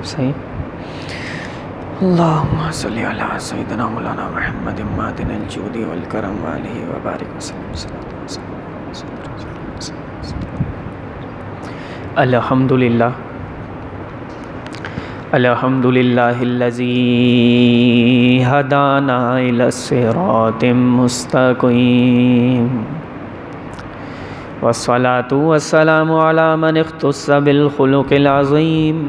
صحیح. اللهم صل على سيدنا مولانا محمد معدن الجود والكرم وآله وبارك وسلم. الحمد للہ الحمد للہ الذی ہدانا الی الصراط المستقیم والصلاة والسلام علی من اختص بالخلق العظیم.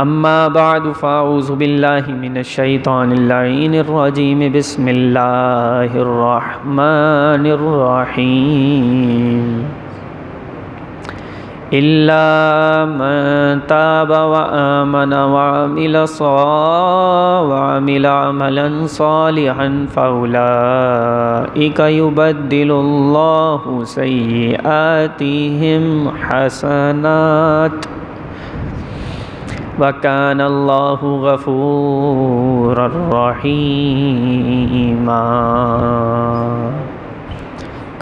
اما بعد فاعوذ باللہ من الشیطان اللعین الرجیم. بسم اللہ الرحمن الرحیم. إلا من تاب وآمن وعمل عملا صالحا فأولئك يبدل الله سيئاتهم حسنات وكان الله غفورا رحيما.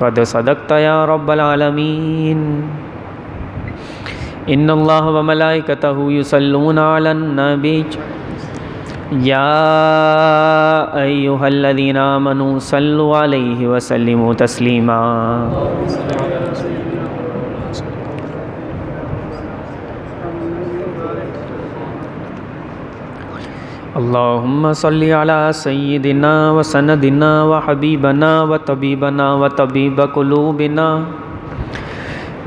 قد صدقت يا رب العالمين. ان اللہ و ملائکتہ یصلون علی النبی یا ایہا الذین آمنوا صلوا علیہ وسلموا تسلیما. اللہم صلی علی سیدنا و سندنا و حبیبنا و طبیبنا و طبیب قلوبنا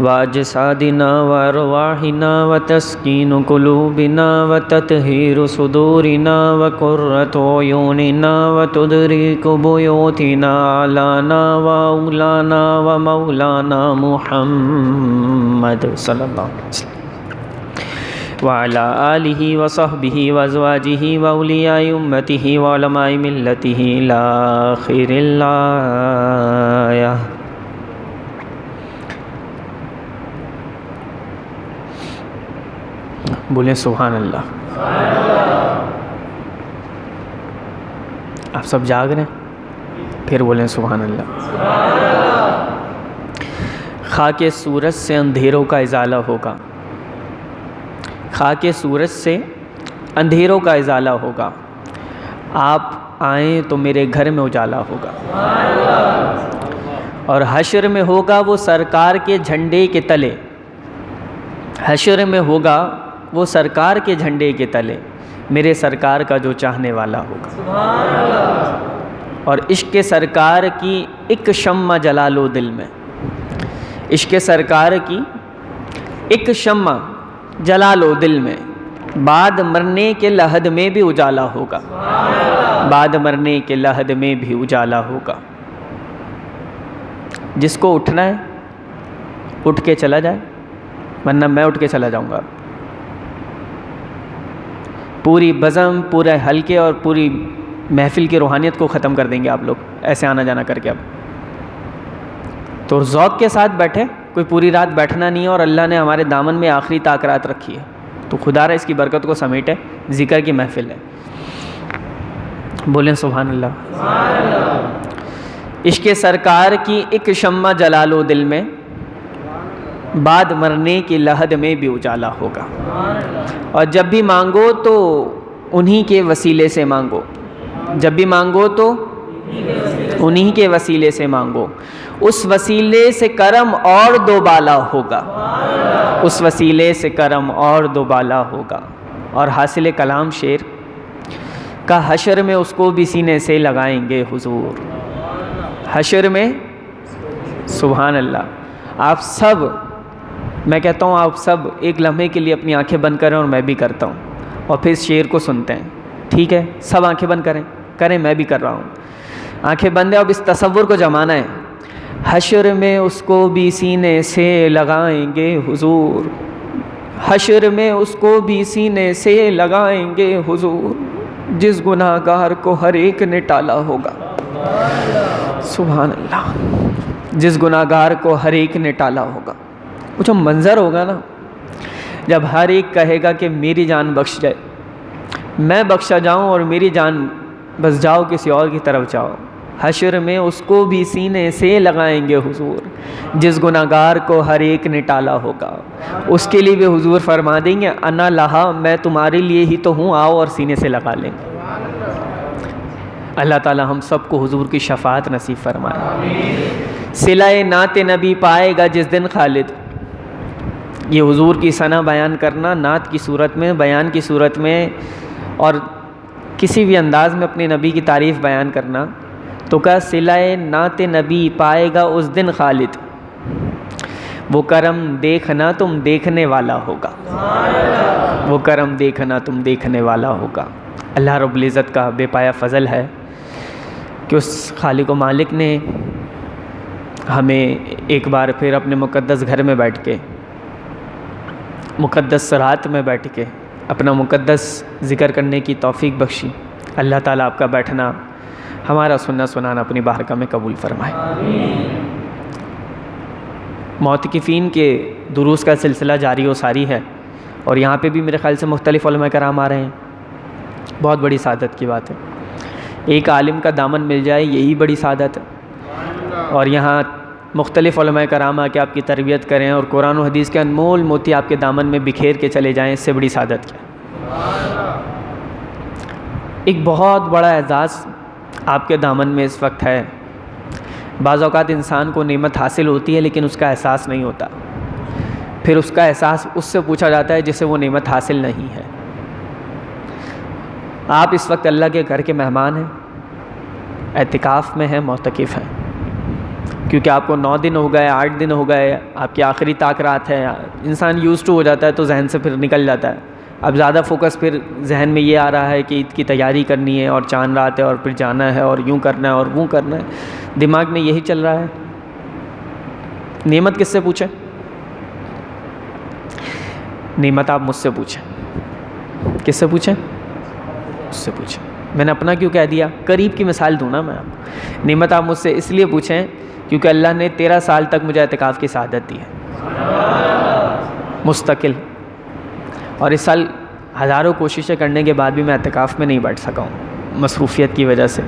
واجسادنا وارواحنا وتسکین قلوبنا وتطہیر صدورنا وقرۃ عیوننا وتدریک بیوتنا علانا واولانا ومولانا محمد صلی اللہ علیہ وسلم وعلى آلہ وصحبہ وازواجہ واولیاء امتہ وعلماء ملتہ الی آخر الآیہ. بولیں سبحان اللہ. آپ سب جاگ رہے ہیں؟ پھر بولیں سبحان اللہ. خاک سورج سے اندھیروں کا ازالہ ہوگا. خاک سورج سے اندھیروں کا ازالہ ہوگا. آپ آئیں تو میرے گھر میں اجالا ہوگا. اور حشر میں ہوگا وہ سرکار کے جھنڈے کے تلے. حشر میں ہوگا وہ سرکار کے جھنڈے کے تلے میرے سرکار کا جو چاہنے والا ہوگا. اور عشق سرکار کی ایک شمع جلا لو دل میں. عشق سرکار کی ایک شمع جلا لو دل میں. بعد مرنے کے لحد میں بھی اجالا ہوگا. بعد مرنے کے لحد میں بھی اجالا ہوگا. جس کو اٹھنا ہے اٹھ کے چلا جائے, ورنہ میں اٹھ کے چلا جاؤں گا. پوری بزم, پورے حلقے اور پوری محفل کی روحانیت کو ختم کر دیں گے آپ لوگ ایسے آنا جانا کر کے. اب تو ذوق کے ساتھ بیٹھے, کوئی پوری رات بیٹھنا نہیں ہے. اور اللہ نے ہمارے دامن میں آخری تاکرات رکھی ہے, تو خدا را اس کی برکت کو سمیٹے. ذکر کی محفل ہے. بولیں سبحان اللہ. عشق سرکار کی ایک شمع جلا لو دل میں, بعد مرنے کی لحد میں بھی اجالا ہوگا. اور جب بھی مانگو تو انہی کے وسیلے سے مانگو. جب بھی مانگو تو انہی کے وسیلے سے مانگو. اس وسیلے سے کرم اور دوبالا ہوگا. اس وسیلے سے کرم اور دوبالا ہوگا. اور حاصل کلام شعر کا حشر میں اس کو بھی سینے سے لگائیں گے حضور. حشر میں سبحان اللہ. آپ سب, میں کہتا ہوں آپ سب ایک لمحے کے لیے اپنی آنکھیں بند کریں, اور میں بھی کرتا ہوں, اور پھر اس شعر کو سنتے ہیں. ٹھیک ہے, سب آنکھیں بند کریں, میں بھی کر رہا ہوں. آنکھیں بند ہیں. اب اس تصور کو جمانا ہے. حشر میں اس کو بھی سینے سے لگائیں گے حضور. حشر میں اس کو بھی سینے سے لگائیں گے حضور. جس گناہ گار کو ہر ایک نے ٹالا ہوگا. سبحان اللہ. جس گناہ گار کو ہر ایک نے ٹالا ہوگا. وہ جو منظر ہوگا نا, جب ہر ایک کہے گا کہ میری جان بخش جائے, میں بخشا جاؤں اور میری جان بس جاؤ کسی اور کی طرف جاؤ. حشر میں اس کو بھی سینے سے لگائیں گے حضور، جس گناہگار کو ہر ایک نے ٹالا ہوگا اس کے لیے بھی حضور فرما دیں گے انا لہا، میں تمہارے لیے ہی تو ہوں، آؤ اور سینے سے لگا لیں گے۔ اللہ تعالی ہم سب کو حضور کی شفاعت نصیب فرمائے۔ صلہ نعت نبی پائے گا جس دن خالد، یہ حضور کی ثنا بیان کرنا نعت کی صورت میں، بیان کی صورت میں، اور کسی بھی انداز میں اپنے نبی کی تعریف بیان کرنا، تو کہا صلہ نعت نبی پائے گا اس دن خالد، وہ کرم دیکھنا تم دیکھنے والا ہوگا، وہ کرم دیکھنا تم دیکھنے والا ہوگا۔ اللہ رب العزت کا بے پایا فضل ہے کہ اس خالق و مالک نے ہمیں ایک بار پھر اپنے مقدس گھر میں بیٹھ کے، مقدس رات میں بیٹھ کے اپنا مقدس ذکر کرنے کی توفیق بخشی۔ اللہ تعالیٰ آپ کا بیٹھنا، ہمارا سننا سنانا اپنی بارگاہ میں قبول فرمائے۔ معتکفین کے دروس کا سلسلہ جاری و ساری ہے، اور یہاں پہ بھی میرے خیال سے مختلف علماء کرام آ رہے ہیں، بہت بڑی سعادت کی بات ہے۔ ایک عالم کا دامن مل جائے یہی بڑی سعادت ہے، اور یہاں مختلف علماء کرام آ کے آپ کی تربیت کریں اور قرآن و حدیث کے انمول موتی آپ کے دامن میں بکھیر کے چلے جائیں، اس سے بڑی سعادت کیا۔ ایک بہت بڑا اعزاز آپ کے دامن میں اس وقت ہے۔ بعض اوقات انسان کو نعمت حاصل ہوتی ہے لیکن اس کا احساس نہیں ہوتا، پھر اس کا احساس اس سے پوچھا جاتا ہے جسے وہ نعمت حاصل نہیں ہے۔ آپ اس وقت اللہ کے گھر کے مہمان ہیں، اعتکاف میں ہیں، معتکف ہیں، کیونکہ آپ کو 9 دن ہو گئے، 8 دن ہو گئے، آپ کی آخری تاک رات ہے، انسان یوز ٹو ہو جاتا ہے تو ذہن سے پھر نکل جاتا ہے۔ اب زیادہ فوکس پھر ذہن میں یہ آ رہا ہے کہ عید کی تیاری کرنی ہے اور چاند رات ہے اور پھر جانا ہے اور یوں کرنا ہے اور وہ کرنا ہے، دماغ میں یہی چل رہا ہے۔ نعمت کس سے پوچھیں؟ نعمت آپ مجھ سے پوچھیں۔ کس سے پوچھیں؟ مجھ سے پوچھیں۔ میں نے اپنا کیوں کہہ دیا؟ قریب کی مثال دوں نا میں آپ۔ نعمت آپ مجھ سے اس لیے پوچھیں کیونکہ اللہ نے 13 سال تک مجھے اعتکاف کی سعادت دی ہے، مستقل، اور اس سال ہزاروں کوششیں کرنے کے بعد بھی میں اعتکاف میں نہیں بیٹھ سکا ہوں مصروفیت کی وجہ سے۔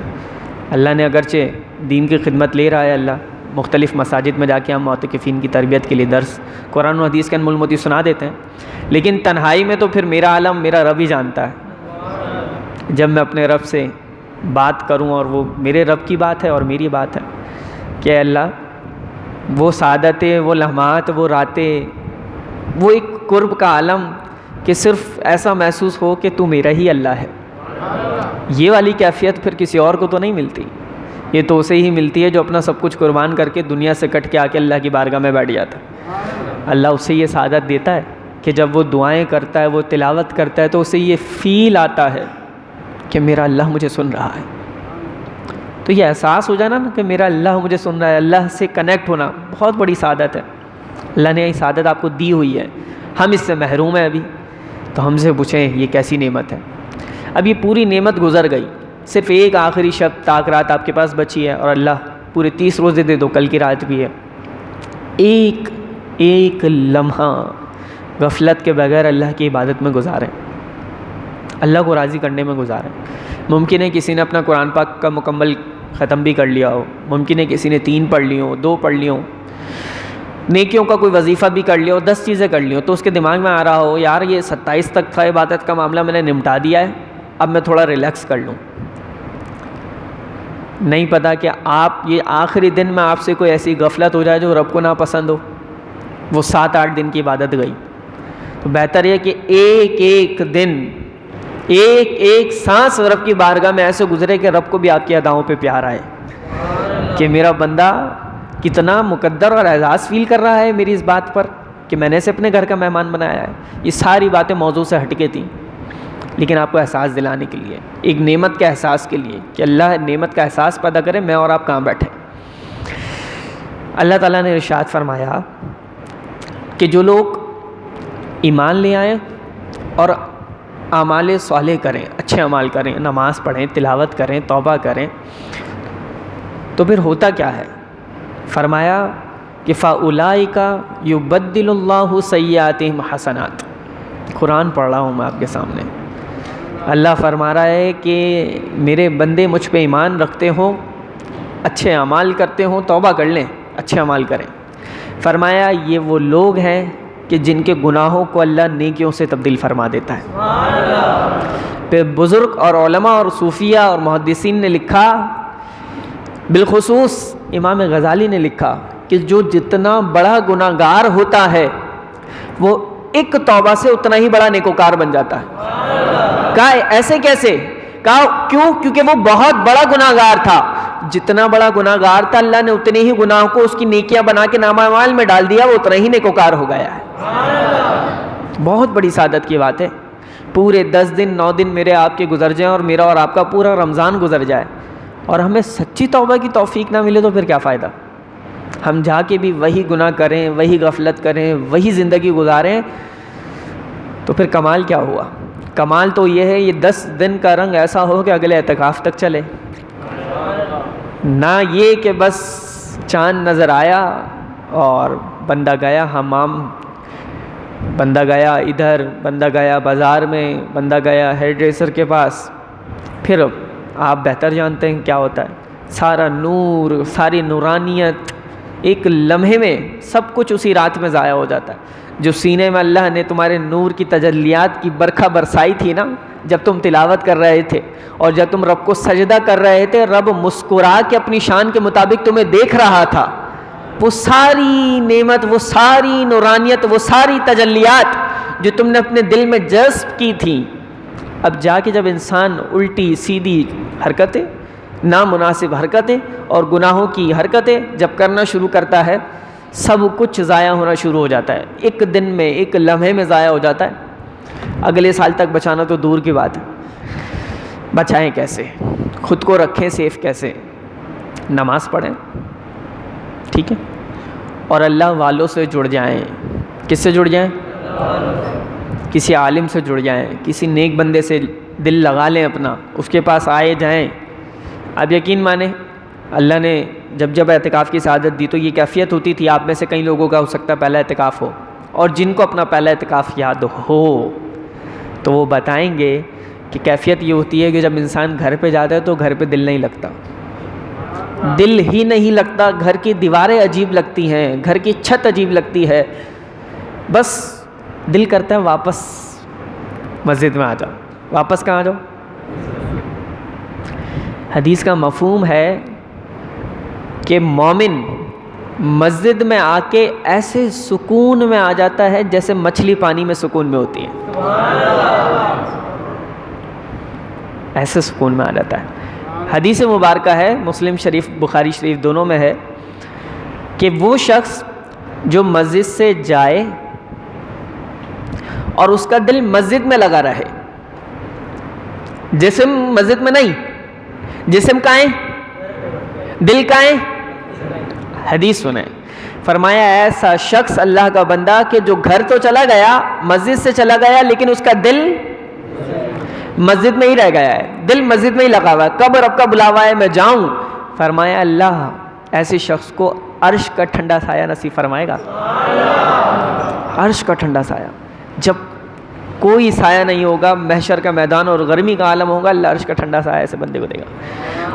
اللہ نے اگرچہ دین کی خدمت لے رہا ہے، اللہ مختلف مساجد میں جا کے ہم معتکفین کی تربیت کے لیے درس قرآن و حدیث کے انمول موتی سنا دیتے ہیں، لیکن تنہائی میں تو پھر میرا عالم میرا رب ہی جانتا ہے۔ جب میں اپنے رب سے بات کروں اور وہ میرے رب کی بات ہے اور میری بات ہے کہ اللہ وہ سعادتیں، وہ لمحات، وہ راتیں، وہ ایک قرب کا عالم کہ صرف ایسا محسوس ہو کہ تو میرا ہی اللہ ہے، یہ والی کیفیت پھر کسی اور کو تو نہیں ملتی، یہ تو اسے ہی ملتی ہے جو اپنا سب کچھ قربان کر کے دنیا سے کٹ کے آ کے اللہ کی بارگاہ میں بیٹھ جاتا ہے۔ اللہ اسے یہ سعادت دیتا ہے کہ جب وہ دعائیں کرتا ہے، وہ تلاوت کرتا ہے، تو اسے یہ فیل آتا ہے کہ میرا اللہ مجھے سن رہا ہے۔ تو یہ احساس ہو جانا نا کہ میرا اللہ مجھے سن رہا ہے، اللہ سے کنیکٹ ہونا بہت بڑی سعادت ہے۔ اللہ نے یہ سعادت آپ کو دی ہوئی ہے، ہم اس سے محروم ہیں ابھی، تو ہم سے پوچھیں یہ کیسی نعمت ہے۔ اب یہ پوری نعمت گزر گئی، صرف ایک آخری شب تاک رات آپ کے پاس بچی ہے، اور اللہ پورے 30 روزے دے دو، کل کی رات بھی ہے۔ ایک ایک لمحہ غفلت کے بغیر اللہ کی عبادت میں گزاریں، اللہ کو راضی کرنے میں گزاریں۔ ممکن ہے کسی نے اپنا قرآن پاک کا مکمل ختم بھی کر لیا ہو، ممکن ہے کسی نے 3 پڑھ لی ہوں، 2 پڑھ لی ہوں، نیکیوں کا کوئی وظیفہ بھی کر لیا ہو، 10 چیزیں کر لی ہوں، تو اس کے دماغ میں آ رہا ہو یار یہ 27 تک تھا عبادت کا معاملہ، میں نے نمٹا دیا ہے، اب میں تھوڑا ریلیکس کر لوں۔ نہیں پتا کہ آپ یہ آخری دن میں آپ سے کوئی ایسی غفلت ہو جائے جو رب کو نہ پسند ہو، وہ 7-8 دن کی عبادت گئی۔ تو بہتر یہ کہ ایک ایک دن، ایک ایک سانس رب کی بارگاہ میں ایسے گزرے کہ رب کو بھی آپ کی اداؤں پہ پیار آئے کہ میرا بندہ کتنا مقدر اور اعزاز فیل کر رہا ہے میری اس بات پر کہ میں نے اسے اپنے گھر کا مہمان بنایا ہے۔ یہ ساری باتیں موضوع سے ہٹ کے تھیں، لیکن آپ کو احساس دلانے کے لیے، ایک نعمت کے احساس کے لیے کہ اللہ نعمت کا احساس پیدا کرے، میں اور آپ کہاں بیٹھے۔ اللہ تعالیٰ نے ارشاد فرمایا کہ جو لوگ ایمان لے آئیں اور اعمال صالح کریں، اچھے اعمال کریں، نماز پڑھیں، تلاوت کریں، توبہ کریں، تو پھر ہوتا کیا ہے؟ فرمایا کہ فَأُولَٰئِكَ يُبَدِّلُ اللَّهُ سَيِّئَاتِهِمْ حَسَنَاتٍ۔ قرآن پڑھ رہا ہوں میں آپ کے سامنے، اللہ فرما رہا ہے کہ میرے بندے مجھ پہ ایمان رکھتے ہوں اچھے اعمال کرتے ہوں توبہ کر لیں، اچھے اعمال کریں۔ فرمایا یہ وہ لوگ ہیں کہ جن کے گناہوں کو اللہ نیکیوں سے تبدیل فرما دیتا ہے۔ پھر بزرگ اور علماء اور صوفیہ اور محدثین نے لکھا، بالخصوص امام غزالی نے لکھا کہ جو جتنا بڑا گناہ گار ہوتا ہے وہ ایک توبہ سے اتنا ہی بڑا نیکوکار بن جاتا ہے۔ کہا ایسے کیسے؟ کہا کیوں؟ کیونکہ وہ بہت بڑا گناہ گار تھا، جتنا بڑا گناہ گار تھا اللہ نے اتنے ہی گناہوں کو اس کی نیکیاں بنا کے نامہ اعمال میں ڈال دیا، وہ اتنا ہی نیکوکار ہو گیا ہے۔ بہت بڑی سعادت کی بات ہے، پورے 10 دن 9 دن میرے آپ کے گزر جائیں اور میرا اور آپ کا پورا رمضان گزر جائے اور ہمیں سچی توبہ کی توفیق نہ ملے تو پھر کیا فائدہ؟ ہم جا کے بھی وہی گناہ کریں، وہی غفلت کریں، وہی زندگی گزاریں تو پھر کمال کیا ہوا؟ کمال تو یہ ہے یہ 10 دن کا رنگ ایسا ہو کہ اگلے اعتکاف تک چلے، نہ یہ کہ بس چاند نظر آیا اور بندہ گیا حمام، بندہ گیا ادھر، بندہ گیا بازار میں، بندہ گیا ہیئر ڈریسر کے پاس، پھر آپ بہتر جانتے ہیں کیا ہوتا ہے، سارا نور، ساری نورانیت ایک لمحے میں سب کچھ اسی رات میں ضائع ہو جاتا ہے۔ جو سینے میں اللہ نے تمہارے نور کی تجلیات کی برکھا برسائی تھی نا جب تم تلاوت کر رہے تھے اور جب تم رب کو سجدہ کر رہے تھے، رب مسکرا کے اپنی شان کے مطابق تمہیں دیکھ رہا تھا، وہ ساری نعمت، وہ ساری نورانیت، وہ ساری تجلیات جو تم نے اپنے دل میں جذب کی تھیں، اب جا کے جب انسان الٹی سیدھی حرکتیں، نامناسب حرکتیں اور گناہوں کی حرکتیں جب کرنا شروع کرتا ہے، سب کچھ ضائع ہونا شروع ہو جاتا ہے، ایک دن میں، ایک لمحے میں ضائع ہو جاتا ہے۔ اگلے سال تک بچانا تو دور کی بات ہے، بچائیں کیسے؟ خود کو رکھیں سیف کیسے؟ نماز پڑھیں، ٹھیک ہے، اور اللہ والوں سے جڑ جائیں۔ کس سے جڑ جائیں؟ کسی عالم سے جڑ جائیں، کسی نیک بندے سے دل لگا لیں اپنا، اس کے پاس آئے جائیں۔ اب یقین مانیں اللہ نے جب اعتکاف کی سعادت دی تو یہ کیفیت ہوتی تھی، آپ میں سے کئی لوگوں کا ہو سکتا ہے پہلا اعتکاف ہو، اور جن کو اپنا پہلا اعتکاف یاد ہو تو وہ بتائیں گے کہ کیفیت یہ ہوتی ہے کہ جب انسان گھر پہ جاتا ہے تو گھر پہ دل نہیں لگتا، دل ہی نہیں لگتا، گھر کی دیواریں عجیب لگتی ہیں، گھر کی چھت عجیب لگتی ہے، بس دل کرتا ہے واپس مسجد میں آ جاؤ۔ واپس کہاں جاؤ؟ حدیث کا مفہوم ہے کہ مومن مسجد میں آ کے ایسے سکون میں آ جاتا ہے جیسے مچھلی پانی میں سکون میں ہوتی ہے، ایسے سکون میں آ جاتا ہے۔ حدیث مبارکہ ہے، مسلم شریف بخاری شریف دونوں میں ہے، کہ وہ شخص جو مسجد سے جائے اور اس کا دل مسجد میں لگا رہے، جسم مسجد میں نہیں، جسم کہاں ہے؟ دل کہاں ہے؟ حدیث سنیں، فرمایا ایسا شخص اللہ کا بندہ کہ جو گھر تو چلا گیا، مسجد سے چلا گیا، لیکن اس کا دل مسجد میں ہی رہ گیا ہے، دل مسجد میں ہی لگا ہوا ہے، کب رب کا بلاوا ہے میں جاؤں، فرمایا اللہ ایسے شخص کو عرش کا ٹھنڈا سایہ نصیب فرمائے گا۔ عرش کا ٹھنڈا سایہ، جب کوئی سایہ نہیں ہوگا، محشر کا میدان اور گرمی کا عالم ہوگا، اللہ عرش کا ٹھنڈا سایہ ایسے بندے کو دے گا۔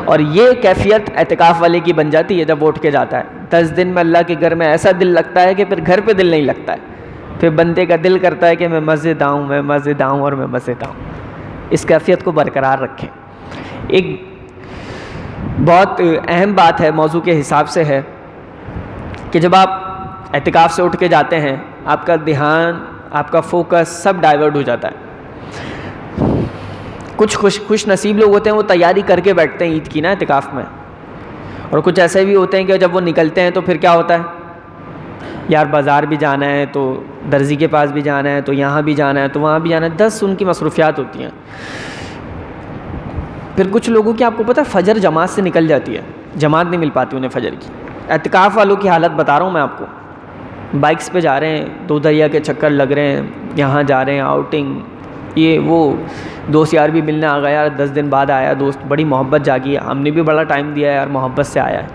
اور یہ کیفیت اعتکاف والے کی بن جاتی ہے جب اٹھ کے جاتا ہے۔ 10 دن میں اللہ کے گھر میں ایسا دل لگتا ہے کہ پھر گھر پہ دل نہیں لگتا ہے، پھر بندے کا دل کرتا ہے کہ میں مسجد آؤں، میں مسجد آؤں اور میں مسجد آؤں۔ اس کیفیت کو برقرار رکھیں۔ ایک بہت اہم بات ہے، موضوع کے حساب سے ہے، کہ جب آپ اعتکاف سے اٹھ کے جاتے ہیں آپ کا دھیان، آپ کا فوکس سب ڈائیورٹ ہو جاتا ہے۔ کچھ خوش نصیب لوگ ہوتے ہیں وہ تیاری کر کے بیٹھتے ہیں عید کی نا اعتکاف میں، اور کچھ ایسے بھی ہوتے ہیں کہ جب وہ نکلتے ہیں تو پھر کیا ہوتا ہے، یار بازار بھی جانا ہے تو درزی کے پاس بھی جانا ہے تو یہاں بھی جانا ہے تو وہاں بھی جانا ہے، 10 ان کی مصروفیات ہوتی ہیں۔ پھر کچھ لوگوں کی آپ کو پتہ ہے فجر جماعت سے نکل جاتی ہے، جماعت نہیں مل پاتی انہیں فجر کی۔ اعتکاف والوں کی حالت بتا رہا ہوں میں آپ کو، بائکس پہ جا رہے ہیں، دو دریا کے چکر لگ رہے ہیں، یہاں جا رہے ہیں آؤٹنگ، یہ وہ، دوست یار بھی ملنے آ گیا یار، 10 دن بعد آیا دوست، بڑی محبت جاگی ہے، ہم نے بھی بڑا ٹائم دیا ہے یار، محبت سے آیا ہے۔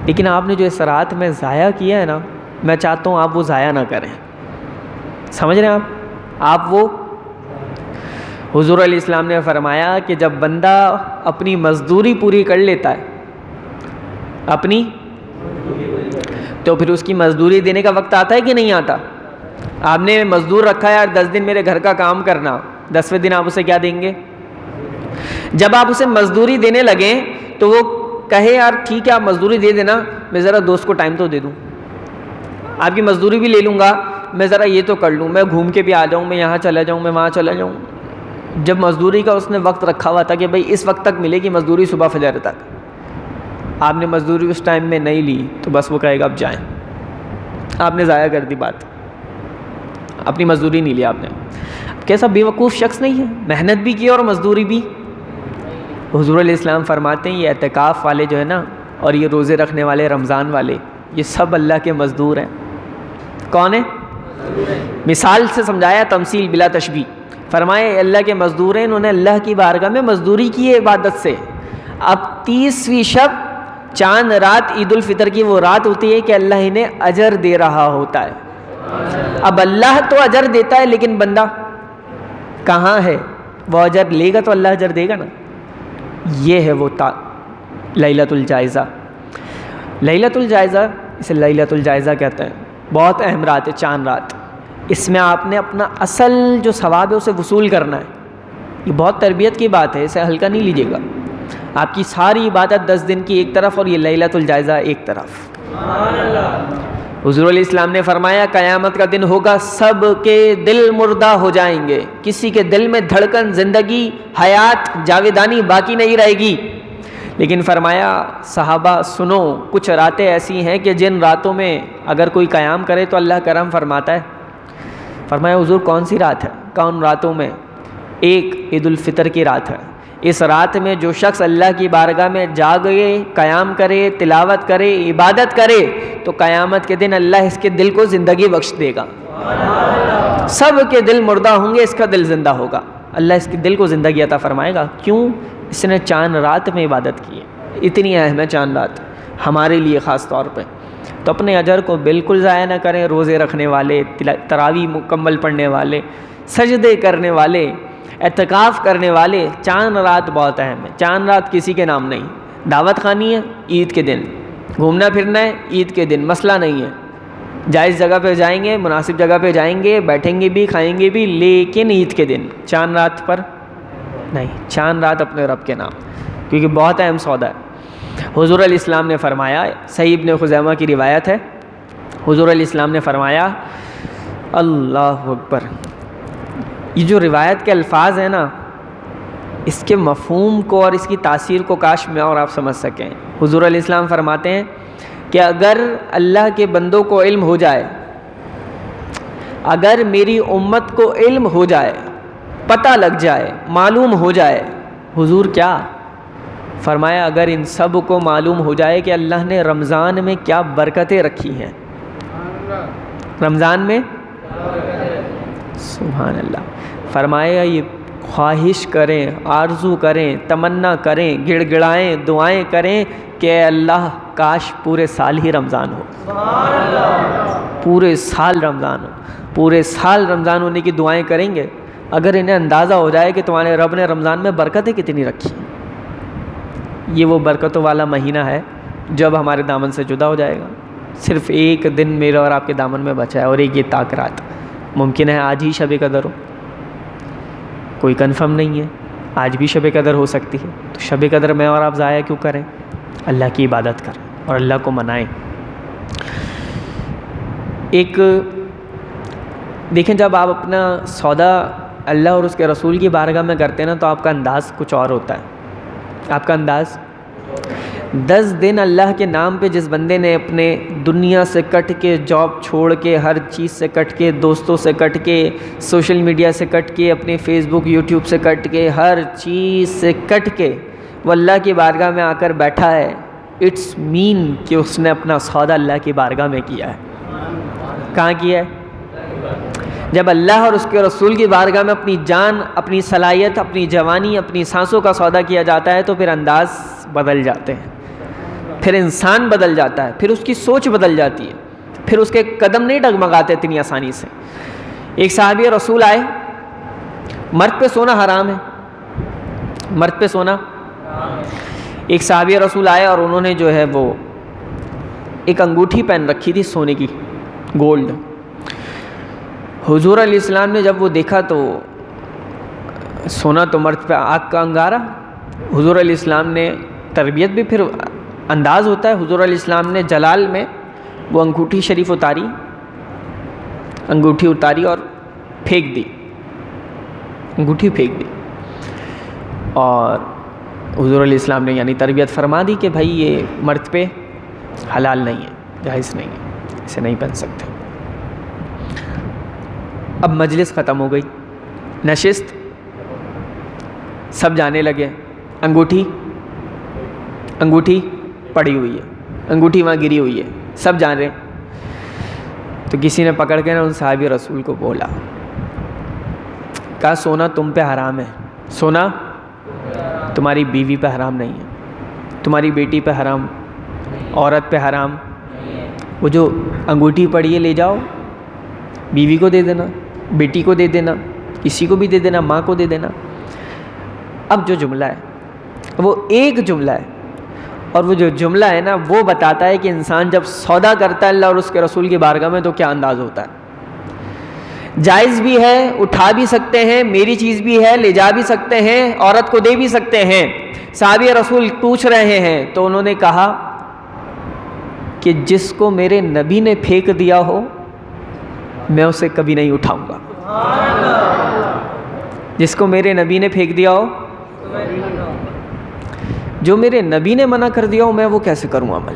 لیکن آپ نے جو اس رات میں ضائع کیا ہے نا، میں چاہتا ہوں آپ وہ ضائع نہ کریں، سمجھ رہے ہیں آپ وہ حضور علیہ السلام نے فرمایا کہ جب بندہ اپنی مزدوری پوری کر لیتا ہے اپنی، تو پھر اس کی مزدوری دینے کا وقت آتا ہے کہ نہیں آتا؟ آپ نے مزدور رکھا ہے یار 10 دن میرے گھر کا کام کرنا، 10ویں دن آپ اسے کیا دیں گے؟ جب آپ اسے مزدوری دینے لگیں تو وہ کہے یار ٹھیک ہے آپ مزدوری دے دینا، میں ذرا دوست کو ٹائم تو دے دوں، آپ کی مزدوری بھی لے لوں گا، میں ذرا یہ تو کر لوں، میں گھوم کے بھی آ جاؤں، میں یہاں چلا جاؤں، میں وہاں چلا جاؤں۔ جب مزدوری کا اس نے وقت رکھا ہوا تھا کہ بھائی اس وقت تک ملے گی مزدوری صبح فجر تک، آپ نے مزدوری اس ٹائم میں نہیں لی تو بس وہ کہے گا اب جائیں، آپ نے ضائع کر دی بات، اپنی مزدوری نہیں لی آپ نے۔ کیسا بیوقوف شخص نہیں ہے، محنت بھی کی اور مزدوری بھی۔ حضور علیہ السلام فرماتے ہیں یہ اعتکاف والے جو ہے نا، اور یہ روزے رکھنے والے، رمضان والے، یہ سب اللہ کے مزدور ہیں۔ کون ہیں؟ مثال سے سمجھایا، تمثیل بلا تشبیہ، فرمائے اللہ کے مزدور ہیں، انہوں نے اللہ کی بارگاہ میں مزدوری کی ہے عبادت سے۔ اب 30ویں شب چاند رات عید الفطر کی وہ رات ہوتی ہے کہ اللہ انہیں اجر دے رہا ہوتا ہے۔ اب اللہ تو اجر دیتا ہے لیکن بندہ کہاں ہے؟ وہ اجر لے گا تو اللہ اجر دے گا نا۔ یہ ہے وہ لیلۃ الجائزہ۔ لیلۃ الجائزہ، اسے لیلۃ الجائزہ کہتے ہیں، بہت اہم رات ہے، چاند رات۔ اس میں آپ نے اپنا اصل جو ثواب ہے اسے وصول کرنا ہے۔ یہ بہت تربیت کی بات ہے، اسے ہلکا نہیں لیجیے گا۔ آپ کی ساری عبادت 10 دن کی ایک طرف اور یہ لیلۃ الجائزہ ایک طرف۔ حضور علیہ السلام نے فرمایا قیامت کا دن ہوگا، سب کے دل مردہ ہو جائیں گے، کسی کے دل میں دھڑکن، زندگی، حیات، جاویدانی باقی نہیں رہے گی۔ لیکن فرمایا صحابہ سنو، کچھ راتیں ایسی ہیں کہ جن راتوں میں اگر کوئی قیام کرے تو اللہ کرم فرماتا ہے۔ فرمایا حضور کون سی رات ہے؟ کون راتوں میں؟ ایک عید الفطر کی رات ہے۔ اس رات میں جو شخص اللہ کی بارگاہ میں جاگے، قیام کرے، تلاوت کرے، عبادت کرے تو قیامت کے دن اللہ اس کے دل کو زندگی بخش دے گا۔ سب کے دل مردہ ہوں گے، اس کا دل زندہ ہوگا، اللہ اس کے دل کو زندگی عطا فرمائے گا۔ کیوں؟ اس نے چاند رات میں عبادت کی ہے، اتنی اہم ہے چاند رات ہمارے لیے خاص طور پہ۔ تو اپنے اجر کو بالکل ضائع نہ کریں۔ روزے رکھنے والے، تراویح مکمل پڑھنے والے، سجدے کرنے والے، اعتکاف کرنے والے، چاند رات بہت اہم ہے۔ چاند رات کسی کے نام نہیں۔ دعوت خانی ہے عید کے دن، گھومنا پھرنا ہے عید کے دن، مسئلہ نہیں ہے، جائز جگہ پہ جائیں گے، مناسب جگہ پہ جائیں گے، بیٹھیں گے بھی، کھائیں گے بھی، لیکن عید کے دن چاند رات پر نہیں۔ چاند رات اپنے رب کے نام، کیونکہ بہت اہم سودا ہے۔ حضور علیہ السلام نے فرمایا، صحیح ابن خزیمہ کی روایت ہے، حضور علیہ السلام نے فرمایا اللہ اکبر۔ یہ جو روایت کے الفاظ ہیں نا، اس کے مفہوم کو اور اس کی تاثیر کو کاش میں اور آپ سمجھ سکیں۔ حضور علیہ السلام فرماتے ہیں کہ اگر اللہ کے بندوں کو علم ہو جائے، اگر میری امت کو علم ہو جائے، پتہ لگ جائے، معلوم ہو جائے، حضور کیا فرمایا؟ اگر ان سب کو معلوم ہو جائے کہ اللہ نے رمضان میں کیا برکتیں رکھی ہیں، رمضان میں، سبحان اللہ، فرمایا یہ خواہش کریں، آرزو کریں، تمنا کریں، گڑ گڑائیں، دعائیں کریں کہ اے اللہ کاش پورے سال ہی رمضان ہو، پورے سال رمضان ہو۔ پورے سال رمضان ہونے کی دعائیں کریں گے اگر انہیں اندازہ ہو جائے کہ تمہارے رب نے رمضان میں برکتیں کتنی رکھی ہیں۔ یہ وہ برکتوں والا مہینہ ہے جب ہمارے دامن سے جدا ہو جائے گا۔ صرف ایک دن میرے اور آپ کے دامن میں بچا ہے، اور ایک یہ تاک رات۔ ممکن ہے آج ہی شب قدر ہو، کوئی کنفرم نہیں ہے، آج بھی شب قدر ہو سکتی ہے۔ تو شب قدر میں اور آپ ضائع کیوں کریں؟ اللہ کی عبادت کریں اور اللہ کو منائیں۔ ایک دیکھیں، جب آپ اپنا سودا اللہ اور اس کے رسول کی بارگاہ میں کرتے ہیں نا، تو آپ کا انداز کچھ اور ہوتا ہے۔ آپ کا انداز 10 دن اللہ کے نام پہ جس بندے نے اپنے دنیا سے کٹ کے، جاب چھوڑ کے، ہر چیز سے کٹ کے، دوستوں سے کٹ کے، سوشل میڈیا سے کٹ کے، اپنے فیس بک یوٹیوب سے کٹ کے، ہر چیز سے کٹ کے وہ اللہ کی بارگاہ میں آ کر بیٹھا ہے، اٹس مین کہ اس نے اپنا سودا اللہ کی بارگاہ میں کیا ہے۔ کہاں کیا ہے؟ جب اللہ اور اس کے رسول کی بارگاہ میں اپنی جان، اپنی صلاحیت، اپنی جوانی، اپنی سانسوں کا سودا کیا جاتا ہے تو پھر انداز بدل جاتے ہیں، پھر انسان بدل جاتا ہے، پھر اس کی سوچ بدل جاتی ہے، پھر اس کے قدم نہیں ڈگمگاتے اتنی آسانی سے۔ ایک صحابی رسول آئے، مرد پہ سونا حرام ہے، مرد پہ سونا۔ ایک صحابی رسول آئے اور انہوں نے جو ہے وہ ایک انگوٹھی پہن رکھی تھی سونے کی، گولڈ۔ حضور علیہ السلام نے جب وہ دیکھا تو سونا تو مرد پہ آگ کا انگارہ۔ حضور علیہ السلام نے تربیت بھی پھر انداز ہوتا ہے، حضور علیہ السلام نے جلال میں وہ انگوٹھی شریف اتاری، انگوٹھی اتاری اور پھینک دی، انگوٹھی پھینک دی، اور حضور علیہ السلام نے یعنی تربیت فرما دی کہ بھائی یہ مرد پہ حلال نہیں ہے، جائز نہیں ہے، اسے نہیں پہن سکتے۔ اب مجلس ختم ہو گئی، نشست، سب جانے لگے، انگوٹھی پڑی ہوئی ہے، انگوٹھی وہاں گری ہوئی ہے، سب جان رہے ہیں۔ تو کسی نے پکڑ کے نا ان صحابی رسول کو بولا، کہا سونا تم پہ حرام ہے، سونا تمہاری بیوی پہ حرام نہیں ہے، تمہاری بیٹی پہ حرام، عورت پہ حرام۔ وہ جو انگوٹھی پڑی ہے لے جاؤ، بیوی کو دے دینا، بیٹی کو دے دینا، کسی کو بھی دے دینا، ماں کو دے دینا۔ اب جو جملہ ہے وہ ایک جملہ ہے، اور وہ جو جملہ ہے نا وہ بتاتا ہے کہ انسان جب سودا کرتا ہے اللہ اور اس کے رسول کی بارگاہ میں تو کیا انداز ہوتا ہے۔ جائز بھی ہے، اٹھا بھی سکتے ہیں، میری چیز بھی ہے، لے جا بھی سکتے ہیں، عورت کو دے بھی سکتے ہیں۔ صحابی رسول پوچھ رہے ہیں تو انہوں نے کہا کہ جس کو میرے نبی نے پھینک دیا ہو میں اسے کبھی نہیں اٹھاؤں گا، جس کو میرے نبی نے پھینک دیا ہو، جو میرے نبی نے منع کر دیا ہو میں وہ کیسے کروں عمل۔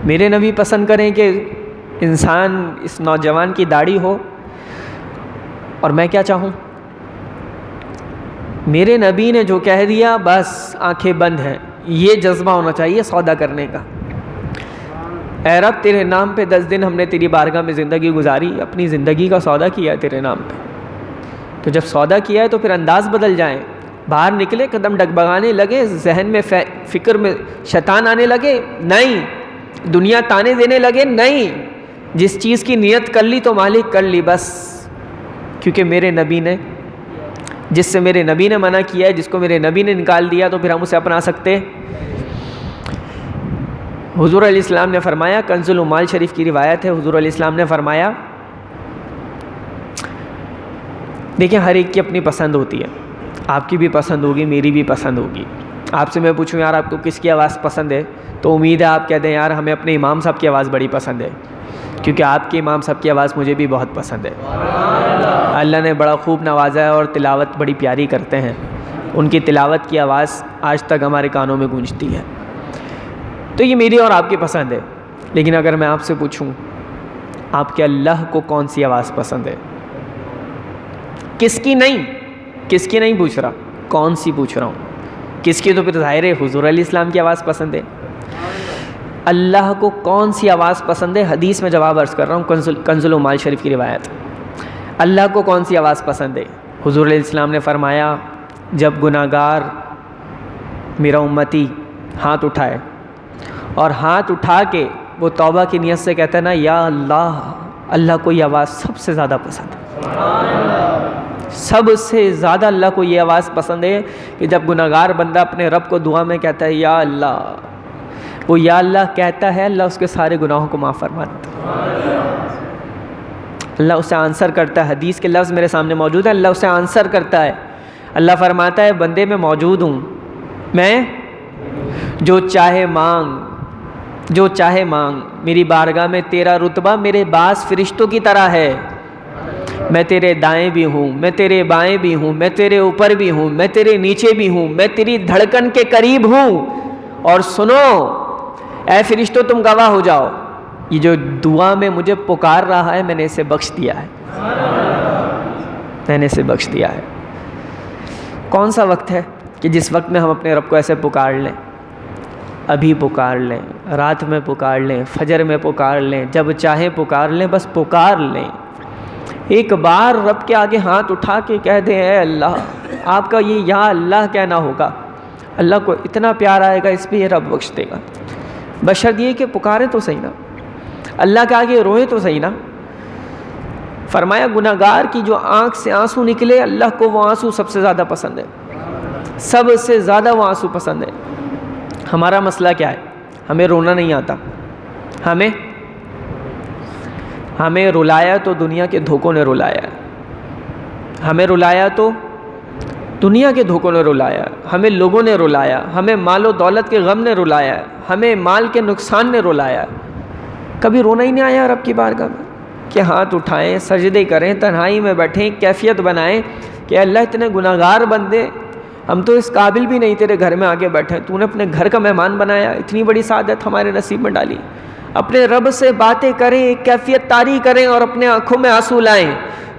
میرے نبی پسند کریں کہ انسان اس نوجوان کی داڑھی ہو اور میں کیا چاہوں، میرے نبی نے جو کہہ دیا بس آنکھیں بند ہیں، یہ جذبہ ہونا چاہیے سودا کرنے کا۔ اے رب تیرے نام پہ 10 دن ہم نے تیری بارگاہ میں زندگی گزاری، اپنی زندگی کا سودا کیا ہے تیرے نام پہ، تو جب سودا کیا ہے تو پھر انداز بدل جائیں، باہر نکلے قدم ڈگبگانے لگے، ذہن میں فکر میں شیطان آنے لگے، نہیں، دنیا تانے دینے لگے، نہیں، جس چیز کی نیت کر لی تو مالک کر لی بس، کیونکہ میرے نبی نے، جس سے میرے نبی نے منع کیا ہے، جس کو میرے نبی نے نکال دیا تو پھر ہم اسے اپنا سکتے۔ حضور علیہ السلام نے فرمایا، کنز العمال شریف کی روایت ہے، حضور علیہ السلام نے فرمایا، دیکھیں ہر ایک کی اپنی پسند ہوتی ہے، آپ کی بھی پسند ہوگی، میری بھی پسند ہوگی۔ آپ سے میں پوچھوں یار آپ کو کس کی آواز پسند ہے، تو امید ہے آپ کہتے ہیں یار ہمیں اپنے امام صاحب کی آواز بڑی پسند ہے، کیونکہ آپ کے امام صاحب کی آواز مجھے بھی بہت پسند ہے، اللہ نے بڑا خوب نوازا ہے اور تلاوت بڑی پیاری کرتے ہیں، ان کی تلاوت کی آواز آج تک ہمارے کانوں میں گونجتی ہے، تو یہ میری اور آپ کی پسند ہے۔ لیکن اگر میں آپ سے پوچھوں آپ کے اللہ کو کون سی آواز پسند ہے، کس کی نہیں پوچھ رہا، کون سی پوچھ رہا ہوں، کس کی تو پھر ظاہر ہے حضور علیہ السلام کی آواز پسند ہے۔ اللہ کو کون سی آواز پسند ہے، حدیث میں جواب عرض کر رہا ہوں، کنز العمال شریف کی روایت، اللہ کو کون سی آواز پسند ہے، حضور علیہ السلام نے فرمایا جب گناہگار میرا امتی ہاتھ اٹھائے اور ہاتھ اٹھا کے وہ توبہ کی نیت سے کہتا ہے نا یا اللہ، اللہ کو یہ آواز سب سے زیادہ پسند ہے، سب سے زیادہ اللہ کو یہ آواز پسند ہے کہ جب گناہگار بندہ اپنے رب کو دعا میں کہتا ہے یا اللہ، وہ یا اللہ کہتا ہے اللہ اس کے سارے گناہوں کو معاف فرما دیتا ہے، اللہ اسے آنسر کرتا ہے، حدیث کے لفظ میرے سامنے موجود ہے، اللہ اسے آنسر کرتا ہے، اللہ فرماتا ہے بندے میں موجود ہوں، میں جو چاہے مانگ، میری بارگاہ میں تیرا رتبہ میرے بعض فرشتوں کی طرح ہے، میں تیرے دائیں بھی ہوں، میں تیرے بائیں بھی ہوں، میں تیرے اوپر بھی ہوں، میں تیرے نیچے بھی ہوں، میں تیری دھڑکن کے قریب ہوں، اور سنو اے فرشتوں تم گواہ ہو جاؤ، یہ جو دعا میں مجھے پکار رہا ہے میں نے اسے بخش دیا ہے، میں نے اسے بخش دیا ہے۔ کون سا وقت ہے کہ جس وقت میں ہم اپنے رب کو ایسے پکار لیں، ابھی پکار لیں، رات میں پکار لیں، فجر میں پکار لیں، جب چاہیں پکار لیں، بس پکار لیں، ایک بار رب کے آگے ہاتھ اٹھا کے کہہ دیں اے اللہ، آپ کا یہ یا اللہ کہنا ہوگا، اللہ کو اتنا پیار آئے گا اس پہ یہ رب بخش دے گا، بشرط یہ کہ پکارے تو صحیح نا، اللہ کے آگے روئے تو صحیح نا، فرمایا گناہگار کی جو آنکھ سے آنسو نکلے اللہ کو وہ آنسو سب سے زیادہ پسند ہے، سب سے زیادہ وہ آنسو پسند ہے۔ ہمارا مسئلہ کیا ہے؟ ہمیں رونا نہیں آتا، ہمیں رلایا تو دنیا کے دھوکوں نے رلایا ہے، ہمیں رلایا تو دنیا کے دھوکوں نے رلایا، ہمیں لوگوں نے رلایا، ہمیں مال و دولت کے غم نے رلایا، ہمیں مال کے نقصان نے رلایا۔ کبھی رونا ہی نہیں آیا رب کی بارگاہ میں کہ ہاتھ اٹھائیں، سجدے کریں، تنہائی میں بیٹھیں، کیفیت بنائیں کہ اللہ اتنے گناہگار بندے، ہم تو اس قابل بھی نہیں تیرے گھر میں آگے بیٹھے، تو نے اپنے گھر کا مہمان بنایا، اتنی بڑی سعادت ہمارے نصیب میں ڈالی۔ اپنے رب سے باتیں کریں، ایک کیفیت طاری کریں اور اپنے آنکھوں میں آنسو لائیں۔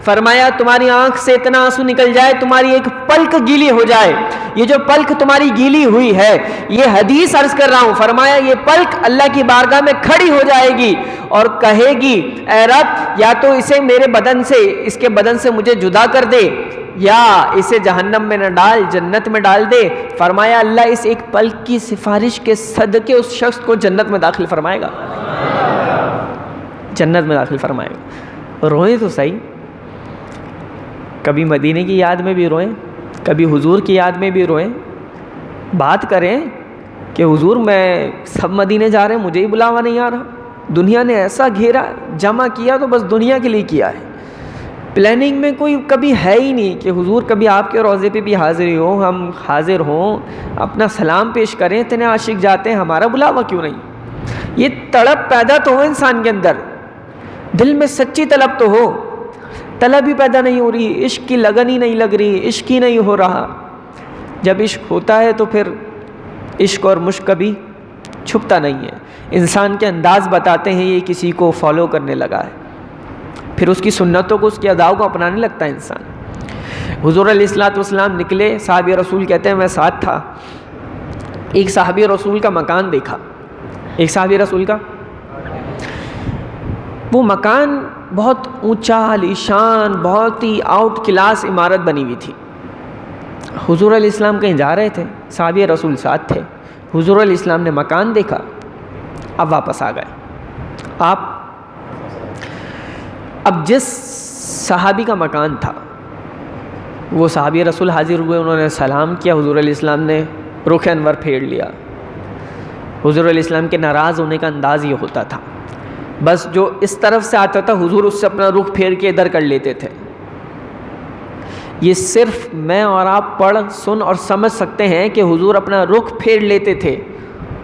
فرمایا تمہاری آنکھ سے اتنا آنسو نکل جائے تمہاری ایک پلک گیلی ہو جائے، یہ جو پلک تمہاری گیلی ہوئی ہے، یہ حدیث عرض کر رہا ہوں، فرمایا یہ پلک اللہ کی بارگاہ میں کھڑی ہو جائے گی اور کہے گی اے رب یا تو اسے میرے بدن سے، اس کے بدن سے مجھے جدا کر دے، یا اسے جہنم میں نہ ڈال، جنت میں ڈال دے۔ فرمایا اللہ اس ایک پلک کی سفارش کے صدقے اس شخص کو جنت میں داخل فرمائے گا، جنت میں داخل فرمائے گا۔ روئیں تو صحیح، کبھی مدینے کی یاد میں بھی روئیں، کبھی حضور کی یاد میں بھی روئیں، بات کریں کہ حضور میں سب مدینے جا رہے ہیں، مجھے ہی بلاوا نہیں آ رہا، دنیا نے ایسا گھیرا جمع کیا تو بس دنیا کے لیے کیا ہے، پلاننگ میں کوئی کبھی ہے ہی نہیں کہ حضور کبھی آپ کے روضے پہ بھی حاضری ہو، ہم حاضر ہوں، اپنا سلام پیش کریں، اتنے عاشق جاتے ہیں، ہمارا بلاوا کیوں نہیں؟ یہ تڑپ پیدا تو ہو انسان کے اندر، دل میں سچی طلب تو ہو، طلب ہی پیدا نہیں ہو رہی، عشق کی لگن ہی نہیں لگ رہی، عشق ہی نہیں ہو رہا۔ جب عشق ہوتا ہے تو پھر عشق اور مشق کبھی چھپتا نہیں ہے، انسان کے انداز بتاتے ہیں یہ کسی کو فالو کرنے لگا ہے، پھر اس کی سنتوں کو، اس کی اداؤں کو اپنانے لگتا ہے انسان۔ حضور علیہ الصلوۃ والسلام نکلے، صحابی رسول کہتے ہیں میں ساتھ تھا، ایک صحابی رسول کا مکان دیکھا، ایک صحابی رسول کا وہ مکان بہت اونچا عالیشان، بہت ہی آؤٹ کلاس عمارت بنی ہوئی تھی۔ حضور علیہ السلام کہیں جا رہے تھے، صحابی رسول ساتھ تھے، حضور علیہ السلام نے مکان دیکھا، اب واپس آ گئے۔ اب جس صحابی کا مکان تھا وہ صحابی رسول حاضر ہوئے، انہوں نے سلام کیا، حضور علیہ السلام نے رخ انور پھیر لیا۔ حضور علیہ السلام کے ناراض ہونے کا انداز یہ ہوتا تھا، بس جو اس طرف سے آتا تھا حضور اس سے اپنا رخ پھیر کے ادھر کر لیتے تھے۔ یہ صرف میں اور آپ پڑھ سن اور سمجھ سکتے ہیں کہ حضور اپنا رخ پھیر لیتے تھے،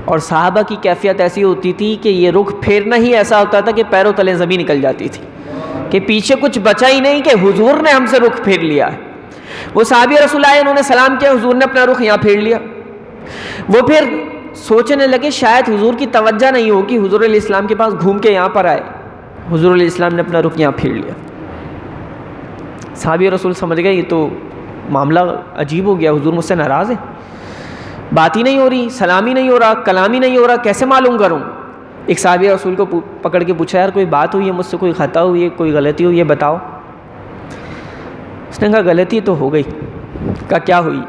اور صحابہ کی کیفیت ایسی ہوتی تھی کہ یہ رخ پھیرنا ہی ایسا ہوتا تھا کہ پیروں تلے زمین نکل جاتی تھی، کہ پیچھے کچھ بچا ہی نہیں کہ حضور نے ہم سے رخ پھیر لیا ہے۔ وہ صحابی رسول آئے، انہوں نے سلام کیا، حضور نے اپنا رخ یہاں پھیر لیا۔ وہ پھر سوچنے لگے شاید حضور کی توجہ نہیں ہوگی، حضور علیہ السلام کے پاس گھوم کے یہاں پر آئے، حضور علیہ السلام نے اپنا رخ یہاں پھیر لیا۔ صحابی رسول سمجھ گئے یہ تو معاملہ عجیب ہو گیا، حضور مجھ سے ناراض ہے، بات ہی نہیں ہو رہی، سلام ہی نہیں ہو رہا، کلام ہی نہیں ہو رہا، کیسے معلوم کروں؟ ایک صحابی رسول کو پکڑ کے پوچھا یار کوئی بات ہوئی ہے مجھ سے، کوئی خطا ہوئی ہے، کوئی غلطی ہوئی ہے بتاؤ۔ اس نے کہا غلطی تو ہو گئی۔ کہا کیا ہوئی؟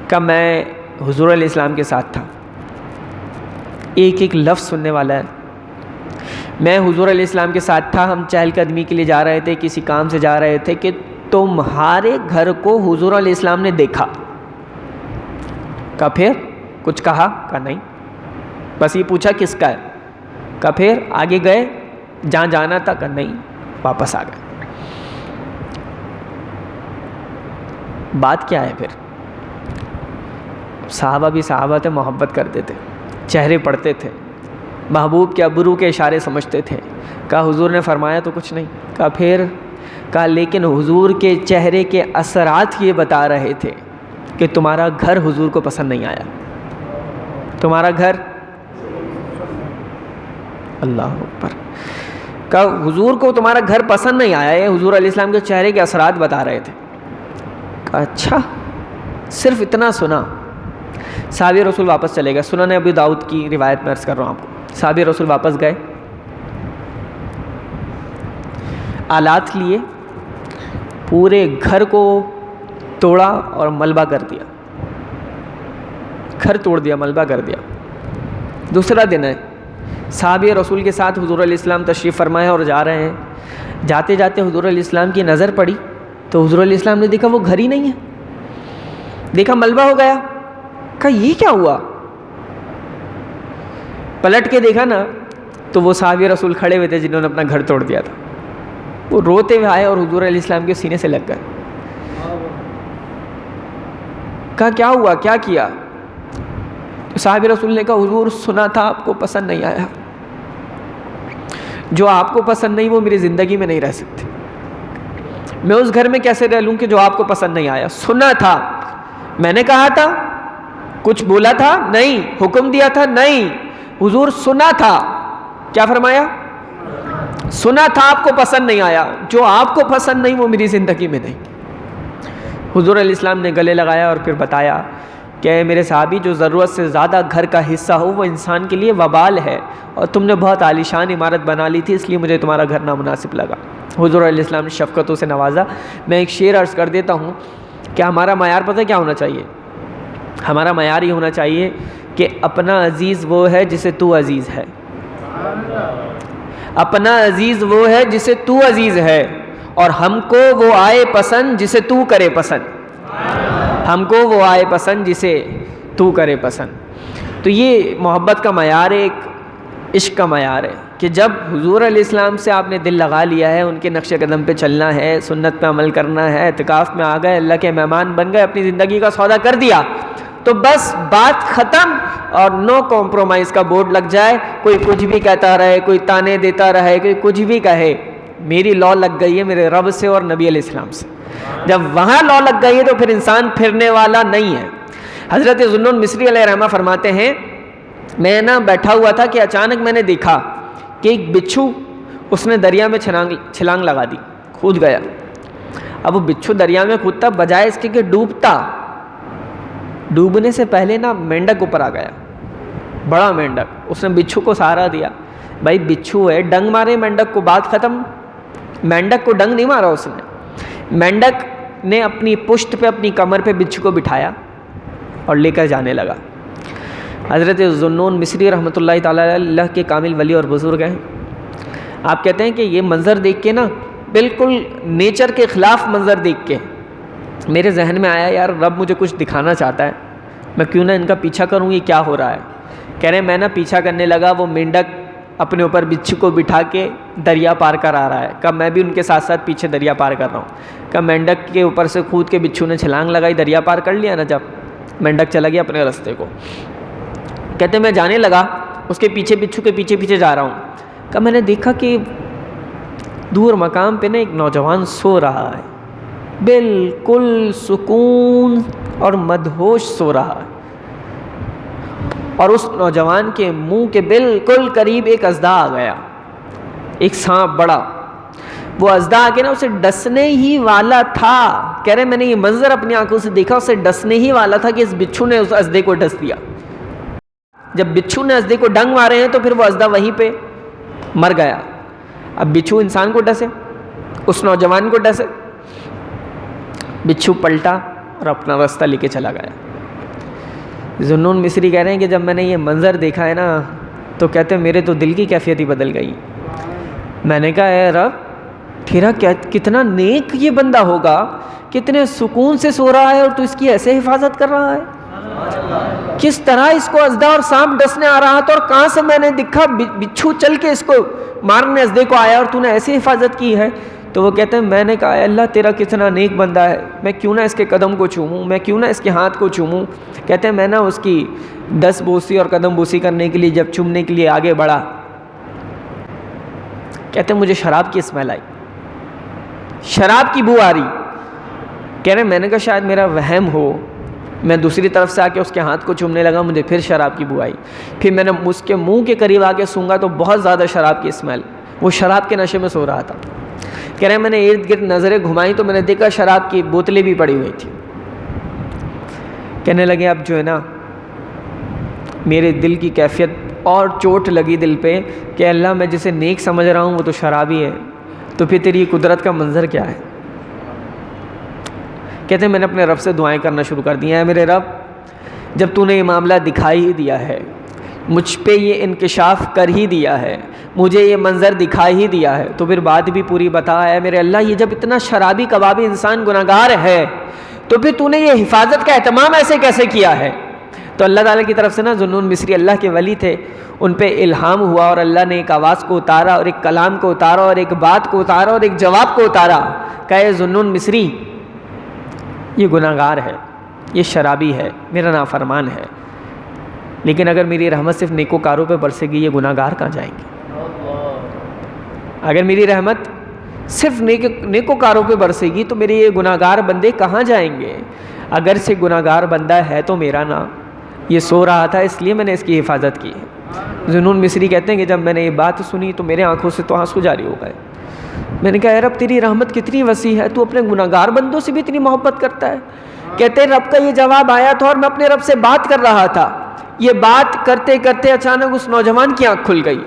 کہا میں حضور علیہ السلام کے ساتھ تھا، ایک ایک لفظ سننے والا ہے، میں حضور علیہ السلام کے ساتھ تھا، ہم چہل قدمی کے لیے جا رہے تھے، کسی کام سے جا رہے تھے کہ تمہارے گھر کو حضور علیہ السلام نے دیکھا۔ کہا پھر کچھ کہا؟ کہا نہیں، بس یہ پوچھا کس کا ہے؟ کہا پھر آگے گئے جہاں جانا تھا؟ کہا نہیں، واپس آ گئے۔ بات کیا ہے پھر؟ صحابہ بھی صحابہ تھے، محبت کرتے تھے، چہرے پڑھتے تھے، محبوب کے ابرو کے اشارے سمجھتے تھے۔ کہا حضور نے فرمایا تو کچھ نہیں۔ کہا پھر؟ کہا لیکن حضور کے چہرے کے اثرات یہ بتا رہے تھے کہ تمہارا گھر حضور کو پسند نہیں آیا، تمہارا گھر، اللہ اکبر، کہا حضور کو تمہارا گھر پسند نہیں آیا، یہ حضور علیہ السلام کے چہرے کے اثرات بتا رہے تھے۔ کہا اچھا، صرف اتنا سنا۔ صحابی رسول واپس چلے گئے، سنن ابی داؤد کی روایت میں عرض کر رہا ہوں آپ کو۔ صحابی رسول واپس گئے، آلات لیے، پورے گھر کو توڑا اور ملبہ کر دیا، گھر توڑ دیا، ملبہ کر دیا۔ دوسرا دن ہے، صحابی رسول کے ساتھ حضور علیہ السلام تشریف فرمائے اور جا رہے ہیں. جاتے جاتے حضور علیہ السلام کی نظر پڑی تو حضور علیہ السلام نے دیکھا وہ گھر ہی نہیں ہے. دیکھا ملبہ ہو گیا. کہا یہ کیا ہوا؟ پلٹ کے دیکھا نا تو وہ صحابی رسول کھڑے ہوئے تھے جنہوں نے اپنا گھر توڑ دیا تھا. وہ روتے ہوئے آئے اور حضور علیہ السلام کے سینے سے لگ گئے. کہا کیا ہوا، کیا کیا؟ صحابی رسول نے کہا حضور سنا تھا آپ کو پسند نہیں آیا. جو آپ کو پسند نہیں وہ میری زندگی میں نہیں رہ سکتے. میں اس گھر میں کیسے رہ لوں کہ جو آپ کو پسند نہیں آیا؟ سنا تھا، میں نے کہا تھا، کچھ بولا تھا نہیں، حکم دیا تھا نہیں. حضور سنا تھا، کیا فرمایا؟ سنا تھا آپ کو پسند نہیں آیا، جو آپ کو پسند نہیں وہ میری زندگی میں نہیں. حضور علیہ السلام نے گلے لگایا اور پھر بتایا کہ اے میرے صحابی، جو ضرورت سے زیادہ گھر کا حصہ ہو وہ انسان کے لیے وبال ہے، اور تم نے بہت عالیشان عمارت بنا لی تھی اس لیے مجھے تمہارا گھر نامناسب لگا. حضور علیہ السلام نے شفقتوں سے نوازا. میں ایک شعر عرض کر دیتا ہوں کہ ہمارا معیار پتہ کیا ہونا چاہیے؟ ہمارا معیار یہ ہونا چاہیے کہ اپنا عزیز وہ ہے جسے تو عزیز ہے. اپنا عزیز وہ ہے جسے تو عزیز ہے، اور ہم کو وہ آئے پسند جسے تو کرے پسند. ہم کو وہ آئے پسند جسے تو کرے پسند. تو یہ محبت کا معیار ہے، ایک عشق کا معیار ہے کہ جب حضور علیہ السلام سے آپ نے دل لگا لیا ہے، ان کے نقش قدم پہ چلنا ہے، سنت پہ عمل کرنا ہے، اعتکاف میں آ گئے، اللہ کے مہمان بن گئے، اپنی زندگی کا سودا کر دیا، تو بس بات ختم اور نو کمپرومائز کا بورڈ لگ جائے. کوئی کچھ بھی کہتا رہے، کوئی تانے دیتا رہے، کوئی کچھ بھی کہے، میری لا لگ گئی ہے میرے رب سے اور نبی علیہ السلام سے. جب وہاں لا لگ گئی ہے تو پھر انسان پھرنے والا نہیں ہے. حضرت ذوالنون مصری علیہ رحمہ فرماتے ہیں میں بیٹھا ہوا تھا کہ اچانک میں نے دیکھا کہ ایک بچھو اس نے دریا میں چھلانگ لگا دی، کود گیا. اب وہ بچھو دریا میں کودتا بجائے اس کے کہ ڈوبتا، ڈوبنے سے پہلے مینڈک اوپر آ گیا، بڑا مینڈک. اس نے بچھو کو سہارا دیا. بھائی بچھو ہے، ڈنگ مارے مینڈک کو، بات ختم. مینڈک کو ڈنگ نہیں مارا اس نے، مینڈک نے اپنی پشت پہ، اپنی کمر پہ بچھو کو بٹھایا اور لے کر جانے لگا. حضرت ذوالنون مصری رحمۃ اللہ تعالیٰ اللہ کے کامل ولی اور بزرگ ہیں. آپ کہتے ہیں کہ یہ منظر دیکھ کے بالکل نیچر کے خلاف منظر دیکھ کے میرے ذہن میں آیا یار رب مجھے کچھ دکھانا چاہتا ہے، میں کیوں نہ ان کا پیچھا کروں، یہ کیا ہو رہا ہے. کہہ رہے میں پیچھا کرنے لگا، وہ مینڈک اپنے اوپر بچھو کو بٹھا کے دریا پار کر آ رہا ہے. کب میں بھی ان کے ساتھ ساتھ پیچھے دریا پار کر رہا ہوں. کب مینڈک کے اوپر سے کود کے بچھو نے چھلانگ لگائی، دریا پار کر لیا نا. جب مینڈک چلا گیا اپنے راستے کو، کہتے میں جانے لگا اس کے پیچھے، بچھو کے پیچھے پیچھے جا رہا ہوں. کب میں نے دیکھا کہ دور مقام پہ ایک نوجوان سو رہا ہے، بالکل سکون اور مدہوش سو رہا ہے، اور اس نوجوان کے منہ کے بالکل قریب ایک اژدھا آ گیا، ایک سانپ بڑا. وہ اژدھا آ کے اسے ڈسنے ہی والا تھا. کہہ رہے میں نے یہ منظر اپنی آنکھوں سے دیکھا، اسے ڈسنے ہی والا تھا کہ اس بچھو نے اس اژدھے کو ڈس دیا. جب بچھو نے اژدھے کو ڈنگ مارے ہیں تو پھر وہ اژدھا وہیں پہ مر گیا. اب بچھو انسان کو ڈسے، اس نوجوان کو ڈسے. بچھو پلٹا اور اپنا راستہ لے کے چلا گیا. ذوالنون مصری کہہ رہے ہیں کہ جب میں نے یہ منظر دیکھا ہے تو کہتے ہیں میرے تو دل کی کیفیت ہی بدل گئی. میں نے کہا اے رب تیرا کتنا نیک یہ بندہ ہوگا، کتنے سکون سے سو رہا ہے اور تو اس کی ایسے حفاظت کر رہا ہے. کس طرح اس کو اژدھا اور سانپ ڈسنے آ رہا تھا اور کہاں سے میں نے دیکھا بچھو چل کے اس کو مارنے اژدھے کو آیا اور تو نے ایسی حفاظت کی ہے. تو وہ کہتے ہیں میں نے کہا اللہ تیرا کتنا نیک بندہ ہے، میں کیوں نہ اس کے قدم کو چوموں، میں کیوں نہ اس کے ہاتھ کو چوموں. کہتے ہیں میں اس کی دست بوسی اور قدم بوسی کرنے کے لیے جب چومنے کے لیے آگے بڑھا، کہتے ہیں مجھے شراب کی اسمیل آئی، شراب کی بو آ رہی. کہہ رہے میں نے کہا شاید میرا وہم ہو. میں دوسری طرف سے آ کے اس کے ہاتھ کو چومنے لگا، مجھے پھر شراب کی بو آئی. پھر میں نے اس کے منہ کے قریب آ کے سونگا تو بہت زیادہ شراب کی اسمیل. وہ شراب کے نشے میں سو رہا تھا. کہہ رہے میں نے ارد گرد نظریں گھمائی تو میں نے دیکھا شراب کی بوتلیں بھی پڑی ہوئی تھیں. کہنے لگے اب جو ہے میرے دل کی کیفیت اور چوٹ لگی دل پہ کہ اللہ میں جسے نیک سمجھ رہا ہوں وہ تو شرابی ہے، تو پھر تیری قدرت کا منظر کیا ہے. کہتے ہیں میں نے اپنے رب سے دعائیں کرنا شروع کر دی ہیں، میرے رب جب تو نے یہ معاملہ دکھائی ہی دیا ہے، مجھ پہ یہ انکشاف کر ہی دیا ہے، مجھے یہ منظر دکھا ہی دیا ہے، تو پھر بات بھی پوری بتا ہے میرے اللہ، یہ جب اتنا شرابی کبابی انسان گناہگار ہے تو پھر تو نے یہ حفاظت کا اہتمام ایسے کیسے کیا ہے؟ تو اللہ تعالیٰ کی طرف سے نا ذوالنون مصری اللہ کے ولی تھے، ان پہ الہام ہوا اور اللہ نے ایک آواز کو اتارا اور ایک کلام کو اتارا اور ایک بات کو اتارا اور ایک جواب کو اتارا کہ اے ذوالنون مصری، یہ گناہگار ہے، یہ شرابی ہے، میرا نافرمان ہے، لیکن اگر میری رحمت صرف نیکوکاروں پہ برسے گی یہ گناہگار کہاں جائیں گے؟ اگر میری رحمت صرف نیکوکاروں پہ برسے گی تو میرے یہ گناہگار بندے کہاں جائیں گے؟ اگر سے گناہگار بندہ ہے تو میرا نا، یہ سو رہا تھا اس لیے میں نے اس کی حفاظت کی ہے۔ ذوالنون مصری کہتے ہیں کہ جب میں نے یہ بات سنی تو میرے آنکھوں سے تو آنسو جاری ہو گئے۔ میں نے کہا اے رب تیری رحمت کتنی وسیع ہے، تو اپنے گناہگار بندوں سے بھی اتنی محبت کرتا ہے۔ کہتے ہیں رب کا یہ جواب آیا تھا اور میں اپنے رب سے بات کر رہا تھا، یہ بات کرتے کرتے اچانک اس نوجوان کی آنکھ کھل گئی۔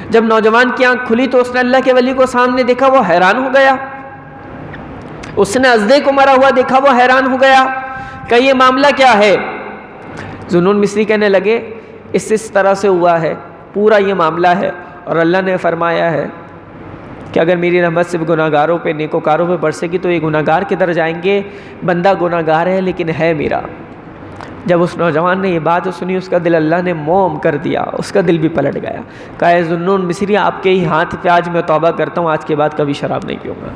جب نوجوان کی آنکھ کھلی تو اس نے اللہ کے ولی کو سامنے دیکھا، وہ حیران ہو گیا۔ اس نے ازدے کو مرا ہوا دیکھا، وہ حیران ہو گیا کہ یہ معاملہ کیا ہے؟ ذوالنون مصری کہنے لگے اس طرح سے ہوا ہے، پورا یہ معاملہ ہے، اور اللہ نے فرمایا ہے کہ اگر میری رحمت صرف گناہگاروں پہ نیکوکاروں پہ برسے گی تو یہ گناہگار کدھر جائیں گے؟ بندہ گناہگار ہے لیکن ہے میرا۔ جب اس نوجوان نے یہ بات سنی اس کا دل اللہ نے موم کر دیا، اس کا دل بھی پلٹ گیا۔ کہا اے ذوالنون مصری، آپ کے ہی ہاتھ پہ آج میں توبہ کرتا ہوں، آج کے بعد کبھی شراب نہیں پیوں گا،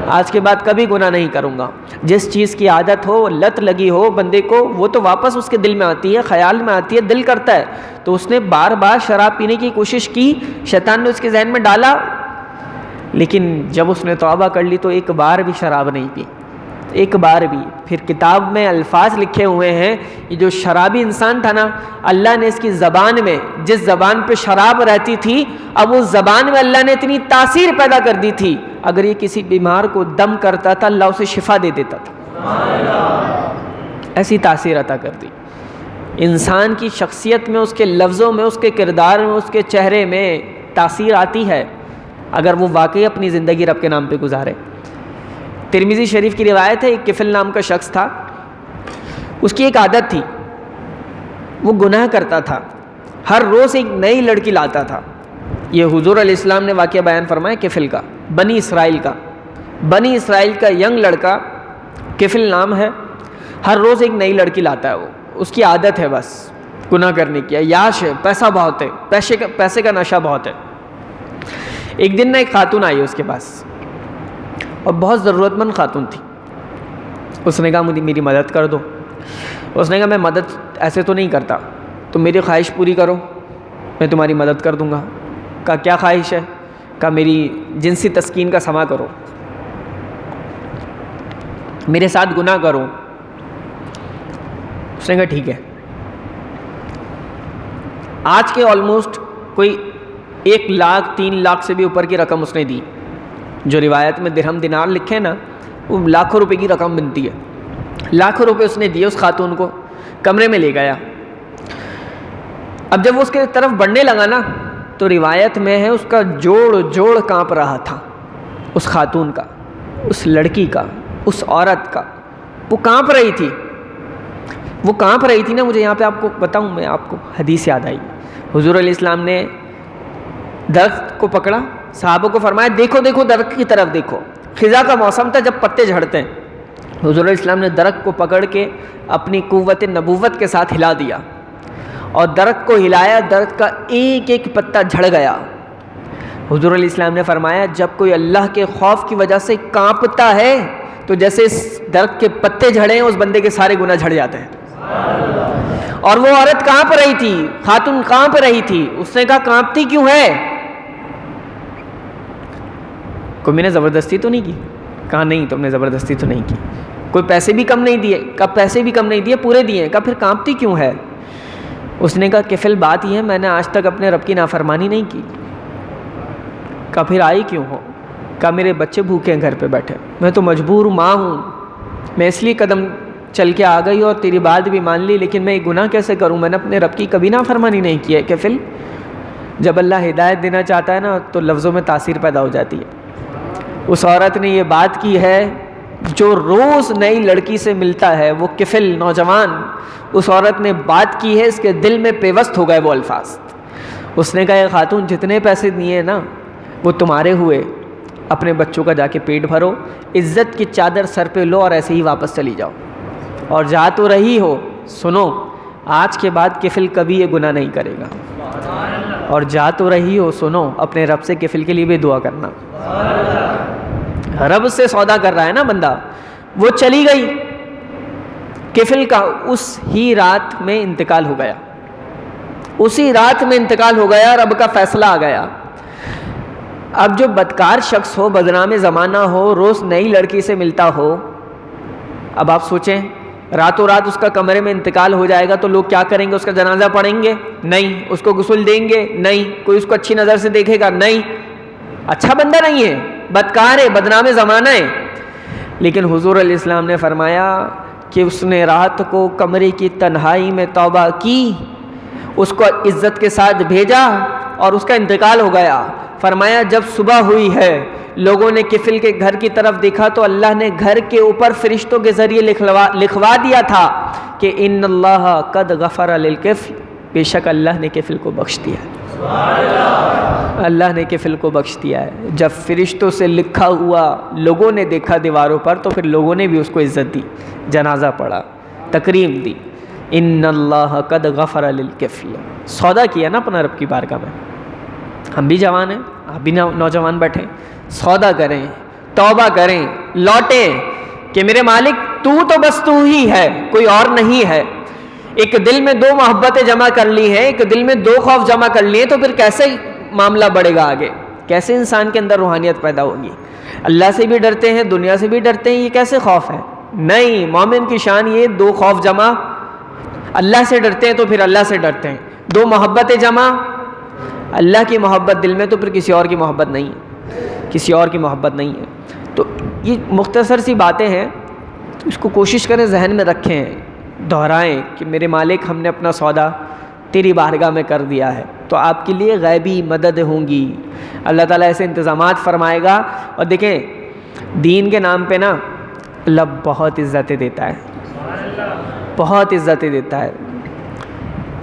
آج کے بعد کبھی گناہ نہیں کروں گا۔ جس چیز کی عادت ہو، لت لگی ہو بندے کو، وہ تو واپس اس کے دل میں آتی ہے، خیال میں آتی ہے، دل کرتا ہے۔ تو اس نے بار بار شراب پینے کی کوشش کی، شیطان نے اس کے ذہن میں ڈالا، لیکن جب اس نے توبہ کر لی تو ایک بار بھی شراب نہیں پی، ایک بار بھی۔ پھر کتاب میں الفاظ لکھے ہوئے ہیں، یہ جو شرابی انسان تھا نا، اللہ نے اس کی زبان میں، جس زبان پہ شراب رہتی تھی، اب اس زبان میں اللہ نے اتنی تاثیر پیدا کر دی تھی، اگر یہ کسی بیمار کو دم کرتا تھا اللہ اسے شفا دے دیتا تھا، ایسی تاثیر عطا کر دی۔ انسان کی شخصیت میں، اس کے لفظوں میں، اس کے کردار میں، اس کے چہرے میں تاثیر آتی ہے اگر وہ واقعی اپنی زندگی رب کے نام پہ گزارے۔ ترمذی شریف کی روایت ہے، ایک کفل نام کا شخص تھا، اس کی ایک عادت تھی، وہ گناہ کرتا تھا، ہر روز ایک نئی لڑکی لاتا تھا۔ یہ حضور علیہ السلام نے واقعہ بیان فرمایا کفل کا، بنی اسرائیل کا ینگ لڑکا، کفل نام ہے، ہر روز ایک نئی لڑکی لاتا ہے، وہ اس کی عادت ہے بس گناہ کرنے کی، عیاش ہے، پیسہ بہت ہے، پیسے کا نشہ بہت ہے۔ ایک دن ایک خاتون آئی اس کے پاس اور بہت ضرورت مند خاتون تھی۔ اس نے کہا مجھے میری مدد کر دو۔ اس نے کہا میں مدد ایسے تو نہیں کرتا، تم میری خواہش پوری کرو میں تمہاری مدد کر دوں گا۔ کہا کیا خواہش ہے؟ کہا میری جنسی تسکین کا سما کرو، میرے ساتھ گناہ کرو۔ اس نے کہا ٹھیک ہے۔ آج کے آلموسٹ کوئی 1 لاکھ 3 لاکھ سے بھی اوپر کی رقم اس نے دی، جو روایت میں درہم دینار لکھے نا وہ لاکھوں روپے کی رقم بنتی ہے۔ لاکھوں روپے اس نے دیے اس خاتون کو، کمرے میں لے گیا۔ اب جب وہ اس کے طرف بڑھنے لگا نا تو روایت میں ہے اس کا جوڑ کانپ رہا تھا، اس خاتون کا، اس لڑکی کا، اس عورت کا، وہ کانپ رہی تھی نا۔ مجھے یہاں پہ آپ کو بتاؤں، میں آپ کو حدیث یاد آئی، حضور علیہ السلام نے درخت کو پکڑا، صحابہ کو فرمایا دیکھو درخت کی طرف دیکھو۔ خزاں کا موسم تھا جب پتے جھڑتے ہیں، حضور علیہ السلام نے درخت کو پکڑ کے اپنی قوت نبوت کے ساتھ ہلا دیا اور درخت کو ہلایا، درخت کا ایک ایک پتا جھڑ گیا۔ حضور علیہ السلام نے فرمایا جب کوئی اللہ کے خوف کی وجہ سے کانپتا ہے تو جیسے اس درخت کے پتے جھڑے ہیں اس بندے کے سارے گناہ جھڑ جاتے ہیں۔ اور وہ عورت کانپ رہی تھی، خاتون کانپ رہی تھی۔ اس نے کہا کانپتی کیوں ہے؟ کوئی میں نے زبردستی تو نہیں کی؟ کہا نہیں تم نے زبردستی تو نہیں کی۔ کوئی پیسے بھی کم نہیں دیے؟ کہا پیسے بھی کم نہیں دیے، پورے دیے۔ کہا پھر کانپتی کیوں ہے؟ اس نے کہا کفل بات یہ ہے میں نے آج تک اپنے رب کی نافرمانی نہیں کی۔ کہا پھر آئی کیوں ہو؟ کہا میرے بچے بھوکے ہیں گھر پہ بیٹھے، میں تو مجبور ماں ہوں، میں اس لیے قدم چل کے آ گئی اور تیری بات بھی مان لی، لیکن میں یہ گناہ کیسے کروں؟ میں نے اپنے رب کی کبھی نافرمانی نہیں کی ہے۔ کفل جب اللہ ہدایت دینا چاہتا ہے نا تو لفظوں میں تاثیر پیدا ہو جاتی ہے۔ اس عورت نے یہ بات کی ہے جو روز نئی لڑکی سے ملتا ہے وہ کفل نوجوان، اس عورت نے بات کی ہے، اس کے دل میں پیوست ہو گئے وہ الفاظ. اس نے کہا اے خاتون جتنے پیسے دیے نا وہ تمہارے ہوئے، اپنے بچوں کا جا کے پیٹ بھرو، عزت کی چادر سر پہ لو اور ایسے ہی واپس چلی جاؤ. اور جا تو رہی ہو، سنو آج کے بعد کفل کبھی یہ گناہ نہیں کرے گا. اور جا تو رہی ہو، سنو اپنے رب سے کفل کے لیے بھی دعا کرنا. رب سے سودا کر رہا ہے نا بندہ. وہ چلی گئی، کفل کا اس ہی رات میں انتقال ہو گیا، اسی رات میں انتقال ہو گیا، رب کا فیصلہ آ گیا. اب جو بدکار شخص ہو، بدنام زمانہ ہو، روز نئی لڑکی سے ملتا ہو، اب آپ سوچیں راتوں رات اس کا کمرے میں انتقال ہو جائے گا تو لوگ کیا کریں گے؟ اس کا جنازہ پڑھیں گے؟ نہیں. اس کو غسل دیں گے؟ نہیں. کوئی اس کو اچھی نظر سے دیکھے گا؟ نہیں. اچھا بندہ نہیں ہے، بدکار ہے، بدنام زمانہ ہے. لیکن حضور علیہ السلام نے فرمایا کہ اس نے رات کو کمرے کی تنہائی میں توبہ کی، اس کو عزت کے ساتھ بھیجا اور اس کا انتقال ہو گیا. فرمایا جب صبح ہوئی ہے لوگوں نے کفل کے گھر کی طرف دیکھا تو اللہ نے گھر کے اوپر فرشتوں کے ذریعے لکھوا دیا تھا کہ ان اللہ قد غفر للکفل، بے شک اللہ نے کفل کو بخش دیا ہے. اللہ نے کفل کو بخش دیا ہے. جب فرشتوں سے لکھا ہوا لوگوں نے دیکھا دیواروں پر تو پھر لوگوں نے بھی اس کو عزت دی، جنازہ پڑھا، تکریم دی. ان اللہ قد غفر للکفل. سودا کیا نا اپنا رب کی بارگاہ میں. ہم بھی جوان ہیں، آپ بھی نوجوان بیٹھیں، سودا کریں، توبہ کریں، لوٹیں کہ میرے مالک تو بس تو ہی ہے، کوئی اور نہیں ہے. ایک دل میں دو محبتیں جمع کر لی ہیں، ایک دل میں دو خوف جمع کر لیے تو پھر کیسے معاملہ بڑھے گا آگے؟ کیسے انسان کے اندر روحانیت پیدا ہوگی؟ اللہ سے بھی ڈرتے ہیں، دنیا سے بھی ڈرتے ہیں، یہ کیسے خوف ہے؟ نہیں. مومن کی شان یہ دو خوف جمع، اللہ سے ڈرتے ہیں تو پھر اللہ سے ڈرتے ہیں، دو محبتیں جمع، اللہ کی محبت دل میں تو پھر کسی اور کی محبت نہیں ہے، کسی اور کی محبت نہیں ہے. تو یہ مختصر سی باتیں ہیں، اس کو کوشش کریں ذہن میں رکھیں، دہرائیں کہ میرے مالک ہم نے اپنا سودا تیری بارگاہ میں کر دیا ہے. تو آپ کے لیے غیبی مدد ہوں گی، اللہ تعالیٰ ایسے انتظامات فرمائے گا. اور دیکھیں دین کے نام پہ نا اللہ بہت عزتیں دیتا ہے، بہت عزتیں دیتا ہے.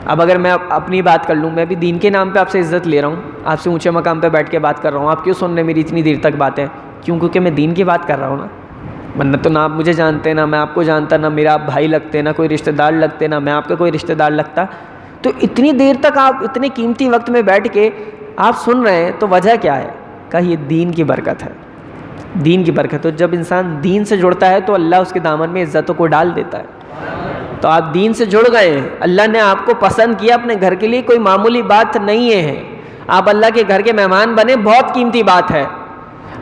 اب اگر میں اپنی بات کر لوں، میں بھی دین کے نام پہ آپ سے عزت لے رہا ہوں، آپ سے اونچے مقام پہ بیٹھ کے بات کر رہا ہوں. آپ کیوں سن رہے میری اتنی دیر تک باتیں؟ کیونکہ میں دین کی بات کر رہا ہوں نا. ورنہ تو نہ آپ مجھے جانتے، نہ میں آپ کو جانتا، نہ میرا آپ بھائی لگتے، نہ کوئی رشتہ دار لگتے، نہ میں آپ کا کوئی رشتہ دار لگتا. تو اتنی دیر تک آپ اتنے قیمتی وقت میں بیٹھ کے آپ سن رہے ہیں تو وجہ کیا ہے؟ کہ یہ دین کی برکت ہے، دین کی برکت. تو جب انسان دین سے جڑتا ہے تو اللہ اس کے دامن میں عزتوں کو ڈال دیتا ہے. تو آپ دین سے جڑ گئے ہیں، اللہ نے آپ کو پسند کیا اپنے گھر کے لیے، کوئی معمولی بات نہیں ہے. آپ اللہ کے گھر کے مہمان بنے، بہت قیمتی بات ہے.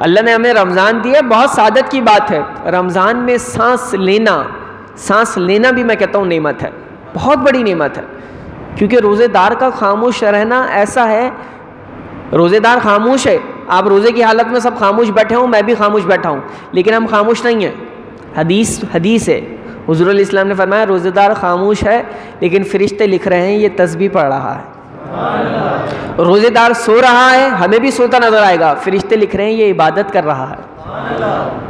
اللہ نے ہمیں رمضان دیا، بہت سعادت کی بات ہے. رمضان میں سانس لینا بھی میں کہتا ہوں نعمت ہے، بہت بڑی نعمت ہے. کیونکہ روزے دار کا خاموش رہنا ایسا ہے، روزے دار خاموش ہے. آپ روزے کی حالت میں سب خاموش بیٹھے ہوں، میں بھی خاموش بیٹھا ہوں، لیکن ہم خاموش نہیں ہیں. حدیث ہے، حضور علیہ السلام نے فرمایا روزے دار خاموش ہے لیکن فرشتے لکھ رہے ہیں یہ تسبیح پڑھ رہا ہے. روزے دار سو رہا ہے، ہمیں بھی سوتا نظر آئے گا، فرشتے لکھ رہے ہیں یہ عبادت کر رہا ہے.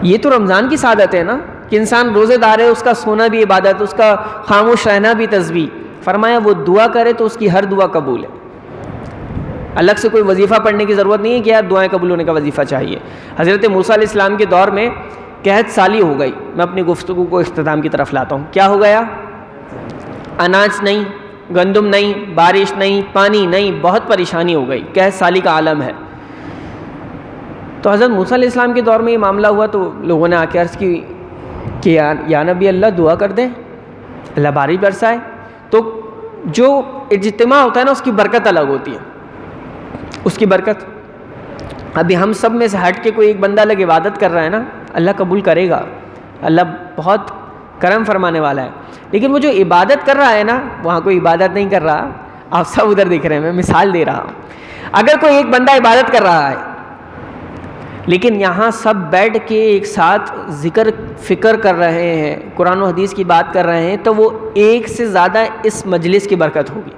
یہ تو رمضان کی سعادت ہے نا کہ انسان روزے دار ہے، اس کا سونا بھی عبادت، اس کا خاموش رہنا بھی تسبیح. فرمایا وہ دعا کرے تو اس کی ہر دعا قبول ہے. الگ سے کوئی وظیفہ پڑھنے کی ضرورت نہیں ہے کہ یار دعائیں قبول ہونے کا وظیفہ چاہیے. حضرت موسیٰ علیہ السلام کے دور میں قحط سالی ہو گئی. میں اپنی گفتگو کو اختتام کی طرف لاتا ہوں. کیا ہو گیا؟ اناج نہیں، گندم نہیں، بارش نہیں، پانی نہیں، بہت پریشانی ہو گئی، قحط سالی کا عالم ہے. تو حضرت موسیٰ علیہ السلام کے دور میں یہ معاملہ ہوا تو لوگوں نے آ کے عرض کی کہ یا نبی اللہ دعا کر دیں، اللہ بارش برسائے. تو جو اجتماع ہوتا ہے نا اس کی برکت الگ ہوتی ہے، اس کی برکت. ابھی ہم سب میں سے ہٹ کے کوئی ایک بندہ الگ عبادت کر رہا ہے نا، اللہ قبول کرے گا، اللہ بہت کرم فرمانے والا ہے. لیکن وہ جو عبادت کر رہا ہے نا، وہاں کوئی عبادت نہیں کر رہا. آپ سب ادھر دیکھ رہے ہیں، میں مثال دے رہا ہوں. اگر کوئی ایک بندہ عبادت کر رہا ہے لیکن یہاں سب بیٹھ کے ایک ساتھ ذکر فکر کر رہے ہیں، قرآن و حدیث کی بات کر رہے ہیں، تو وہ ایک سے زیادہ اس مجلس کی برکت ہوگی.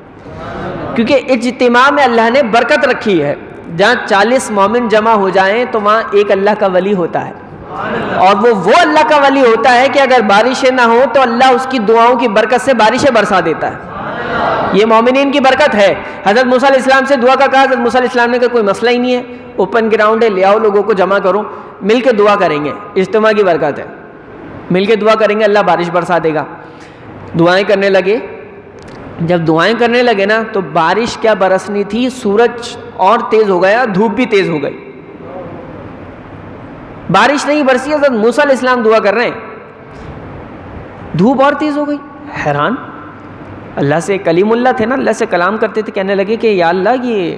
کیونکہ اجتماع میں اللہ نے برکت رکھی ہے. جہاں 40 مومن جمع ہو جائیں تو وہاں ایک اللہ کا ولی ہوتا ہے. اور وہ اللہ کا ولی ہوتا ہے کہ اگر بارشیں نہ ہوں تو اللہ اس کی دعاؤں کی برکت سے بارشیں برسا دیتا ہے. یہ مومنین کی برکت ہے. حضرت موسیٰ علیہ السلام سے دعا کا کہا. حضرت موسیٰ علیہ السلام نے کہا کوئی مسئلہ ہی نہیں ہے, اوپن گراؤنڈ ہے, لے آؤ لوگوں کو جمع کرو, مل کے دعا کریں گے, اجتماع کی برکت ہے, مل کے دعا کریں گے, اللہ بارش برسا دے گا. دعائیں کرنے لگے. جب دعائیں کرنے لگے نا تو بارش کیا برسنی تھی, سورج اور تیز ہو گیا, دھوپ بھی تیز ہو گئی, بارش نہیں برسی. حضرت موسیٰ علیہ السلام دعا کر رہے ہیں, دھوپ اور تیز ہو گئی. حیران. اللہ سے کلیم اللہ تھے نا, اللہ سے کلام کرتے تھے, کہنے لگے کہ یا اللہ یہ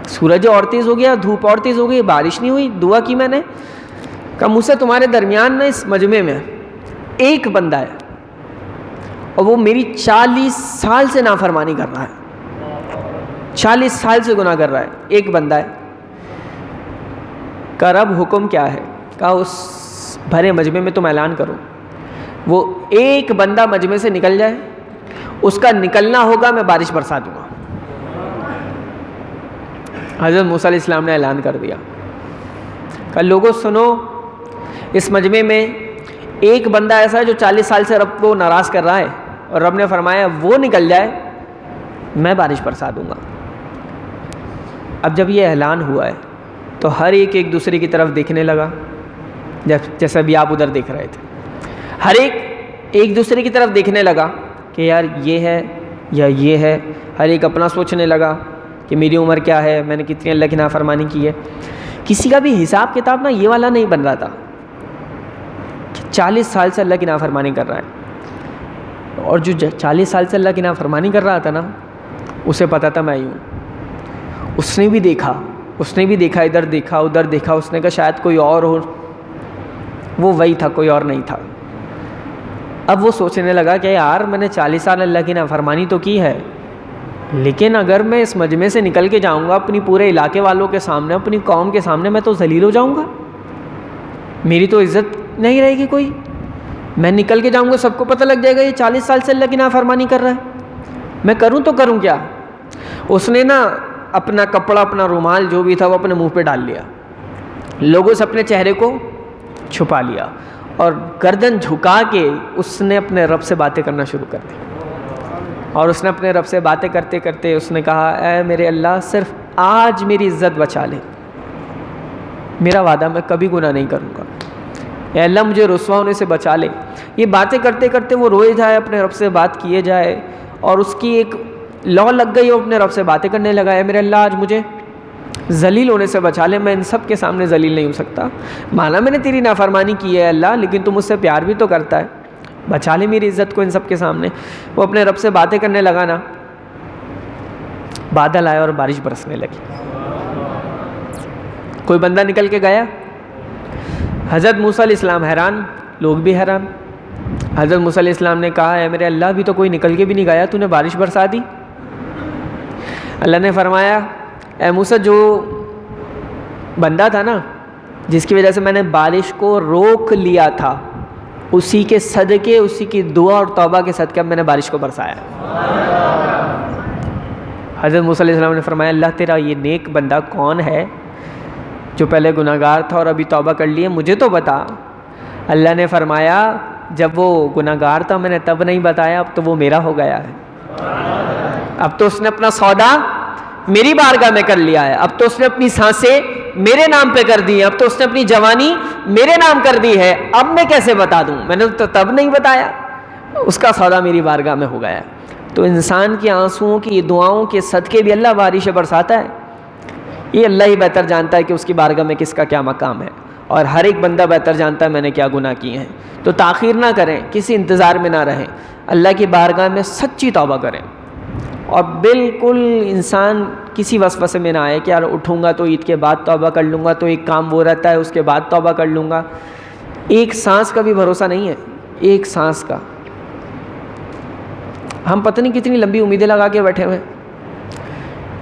سورج اور تیز ہو گیا, دھوپ اور تیز ہو گئی, بارش نہیں ہوئی. دعا کی میں نے, کہا موسیٰ تمہارے درمیان میں اس مجمع میں ایک بندہ ہے اور وہ میری 40 سال سے نافرمانی کر رہا ہے, 40 سال سے گناہ کر رہا ہے, ایک بندہ ہے. کہا رب حکم کیا ہے؟ کہا اس بھرے مجمع میں تم اعلان کرو, وہ ایک بندہ مجمع سے نکل جائے, اس کا نکلنا ہوگا, میں بارش برسا دوں گا. حضرت موسیٰ علیہ السلام نے اعلان کر دیا. کہا لوگوں سنو, اس مجمع میں ایک بندہ ایسا ہے جو 40 سال سے رب کو ناراض کر رہا ہے, اور رب نے فرمایا وہ نکل جائے میں بارش برسا دوں گا. اب جب یہ اعلان ہوا ہے تو ہر ایک دوسرے کی طرف دیکھنے لگا, جیسا بھی آپ ادھر دیکھ رہے تھے. ہر ایک دوسرے کی طرف دیکھنے لگا کہ یار یہ ہے یا یہ ہے. ہر ایک اپنا سوچنے لگا کہ میری عمر کیا ہے, میں نے کتنی اللہ کی نافرمانی کی ہے. کسی کا بھی حساب کتاب نا یہ والا نہیں بن رہا تھا کہ 40 سال سے اللہ کی نافرمانی کر رہا ہے, اور جو 40 سال سے اللہ کی نافرمانی کر رہا تھا نا اسے پتا تھا میں ہوں. اس نے بھی دیکھا, ادھر دیکھا ادھر دیکھا, اس نے کہا شاید کوئی اور ہو, وہ وہی تھا, کوئی اور نہیں تھا. اب وہ سوچنے لگا کہ یار میں نے 40 سال اللہ کی نافرمانی تو کی ہے, لیکن اگر میں اس مجمع سے نکل کے جاؤں گا اپنی پورے علاقے والوں کے سامنے, اپنی قوم کے سامنے, میں تو ذلیل ہو جاؤں گا, میری تو عزت نہیں رہے گی کوئی. میں نکل کے جاؤں گا, سب کو پتہ لگ جائے گا یہ 40 سال سے اللہ کی نافرمانی کر رہا ہے, میں کروں تو کروں کیا. اس نے نا اپنا کپڑا, اپنا رومال جو بھی تھا وہ اپنے منہ پہ ڈال لیا, لوگوں سے اپنے چہرے کو چھپا لیا, اور گردن جھکا کے اس نے اپنے رب سے باتیں کرنا شروع کر دی. اور اس نے اپنے رب سے باتیں کرتے کرتے اس نے کہا اے میرے اللہ, صرف آج میری عزت بچا لے, میرا وعدہ میں کبھی گناہ نہیں کروں گا, اے اللہ مجھے رسوا ہونے سے بچا لے. یہ باتیں کرتے کرتے وہ روئے جائے, اپنے رب سے بات کیے جائے, اور اس کی ایک لو لگ گئی, وہ اپنے رب سے باتیں کرنے لگا, اے میرے اللہ آج مجھے ذلیل ہونے سے بچا لے, میں ان سب کے سامنے ذلیل نہیں ہو سکتا. مانا میں نے تیری نافرمانی کی ہے اللہ, لیکن تم مجھ سے پیار بھی تو کرتا ہے, بچا لے میری عزت کو ان سب کے سامنے. وہ اپنے رب سے باتیں کرنے لگا نا, بادل آیا اور بارش برسنے لگی. کوئی بندہ نکل کے گیا. حضرت موسیٰ علیہ السلام حیران, لوگ بھی حیران. حضرت موسیٰ علیہ السلام نے کہا اے میرے اللہ, بھی تو کوئی نکل کے بھی نہیں گیا, تو نے بارش برسا دی. اللہ نے فرمایا اے موسیٰ, جو بندہ تھا نا جس کی وجہ سے میں نے بارش کو روک لیا تھا, اسی کے صدقے, اسی کی دعا اور توبہ کے صدقے اب میں نے بارش کو برسایا. حضرت موسیٰ علیہ السلام نے فرمایا اللہ تیرا یہ نیک بندہ کون ہے جو پہلے گناہ گار تھا اور ابھی توبہ کر لیے, مجھے تو بتا. اللہ نے فرمایا جب وہ گناہ گار تھا میں نے تب نہیں بتایا, اب تو وہ میرا ہو گیا ہے, اب تو اس نے اپنا سودا میری بارگاہ میں کر لیا ہے, اب تو اس نے اپنی سانسیں میرے نام پہ کر دی ہیں, اب تو اس نے اپنی جوانی میرے نام کر دی ہے, اب میں کیسے بتا دوں, میں نے تو تب نہیں بتایا, اس کا سودا میری بارگاہ میں ہو گیا ہے. تو انسان کے آنسوؤں کی دعاؤں کے صدقے بھی اللہ بارش برساتا ہے. یہ اللہ ہی بہتر جانتا ہے کہ اس کی بارگاہ میں کس کا کیا مقام ہے, اور ہر ایک بندہ بہتر جانتا ہے میں نے کیا گناہ کیے ہیں. تو تاخیر نہ کریں, کسی انتظار میں نہ رہیں, اللہ کی بارگاہ میں سچی توبہ کریں, اور بالکل انسان کسی وسوسے میں نہ آئے کہ یار اٹھوں گا تو عید کے بعد توبہ کر لوں گا, تو ایک کام وہ رہتا ہے اس کے بعد توبہ کر لوں گا. ایک سانس کا بھی بھروسہ نہیں ہے, ایک سانس کا. ہم پتہ نہیں کتنی لمبی امیدیں لگا کے بیٹھے ہوئے.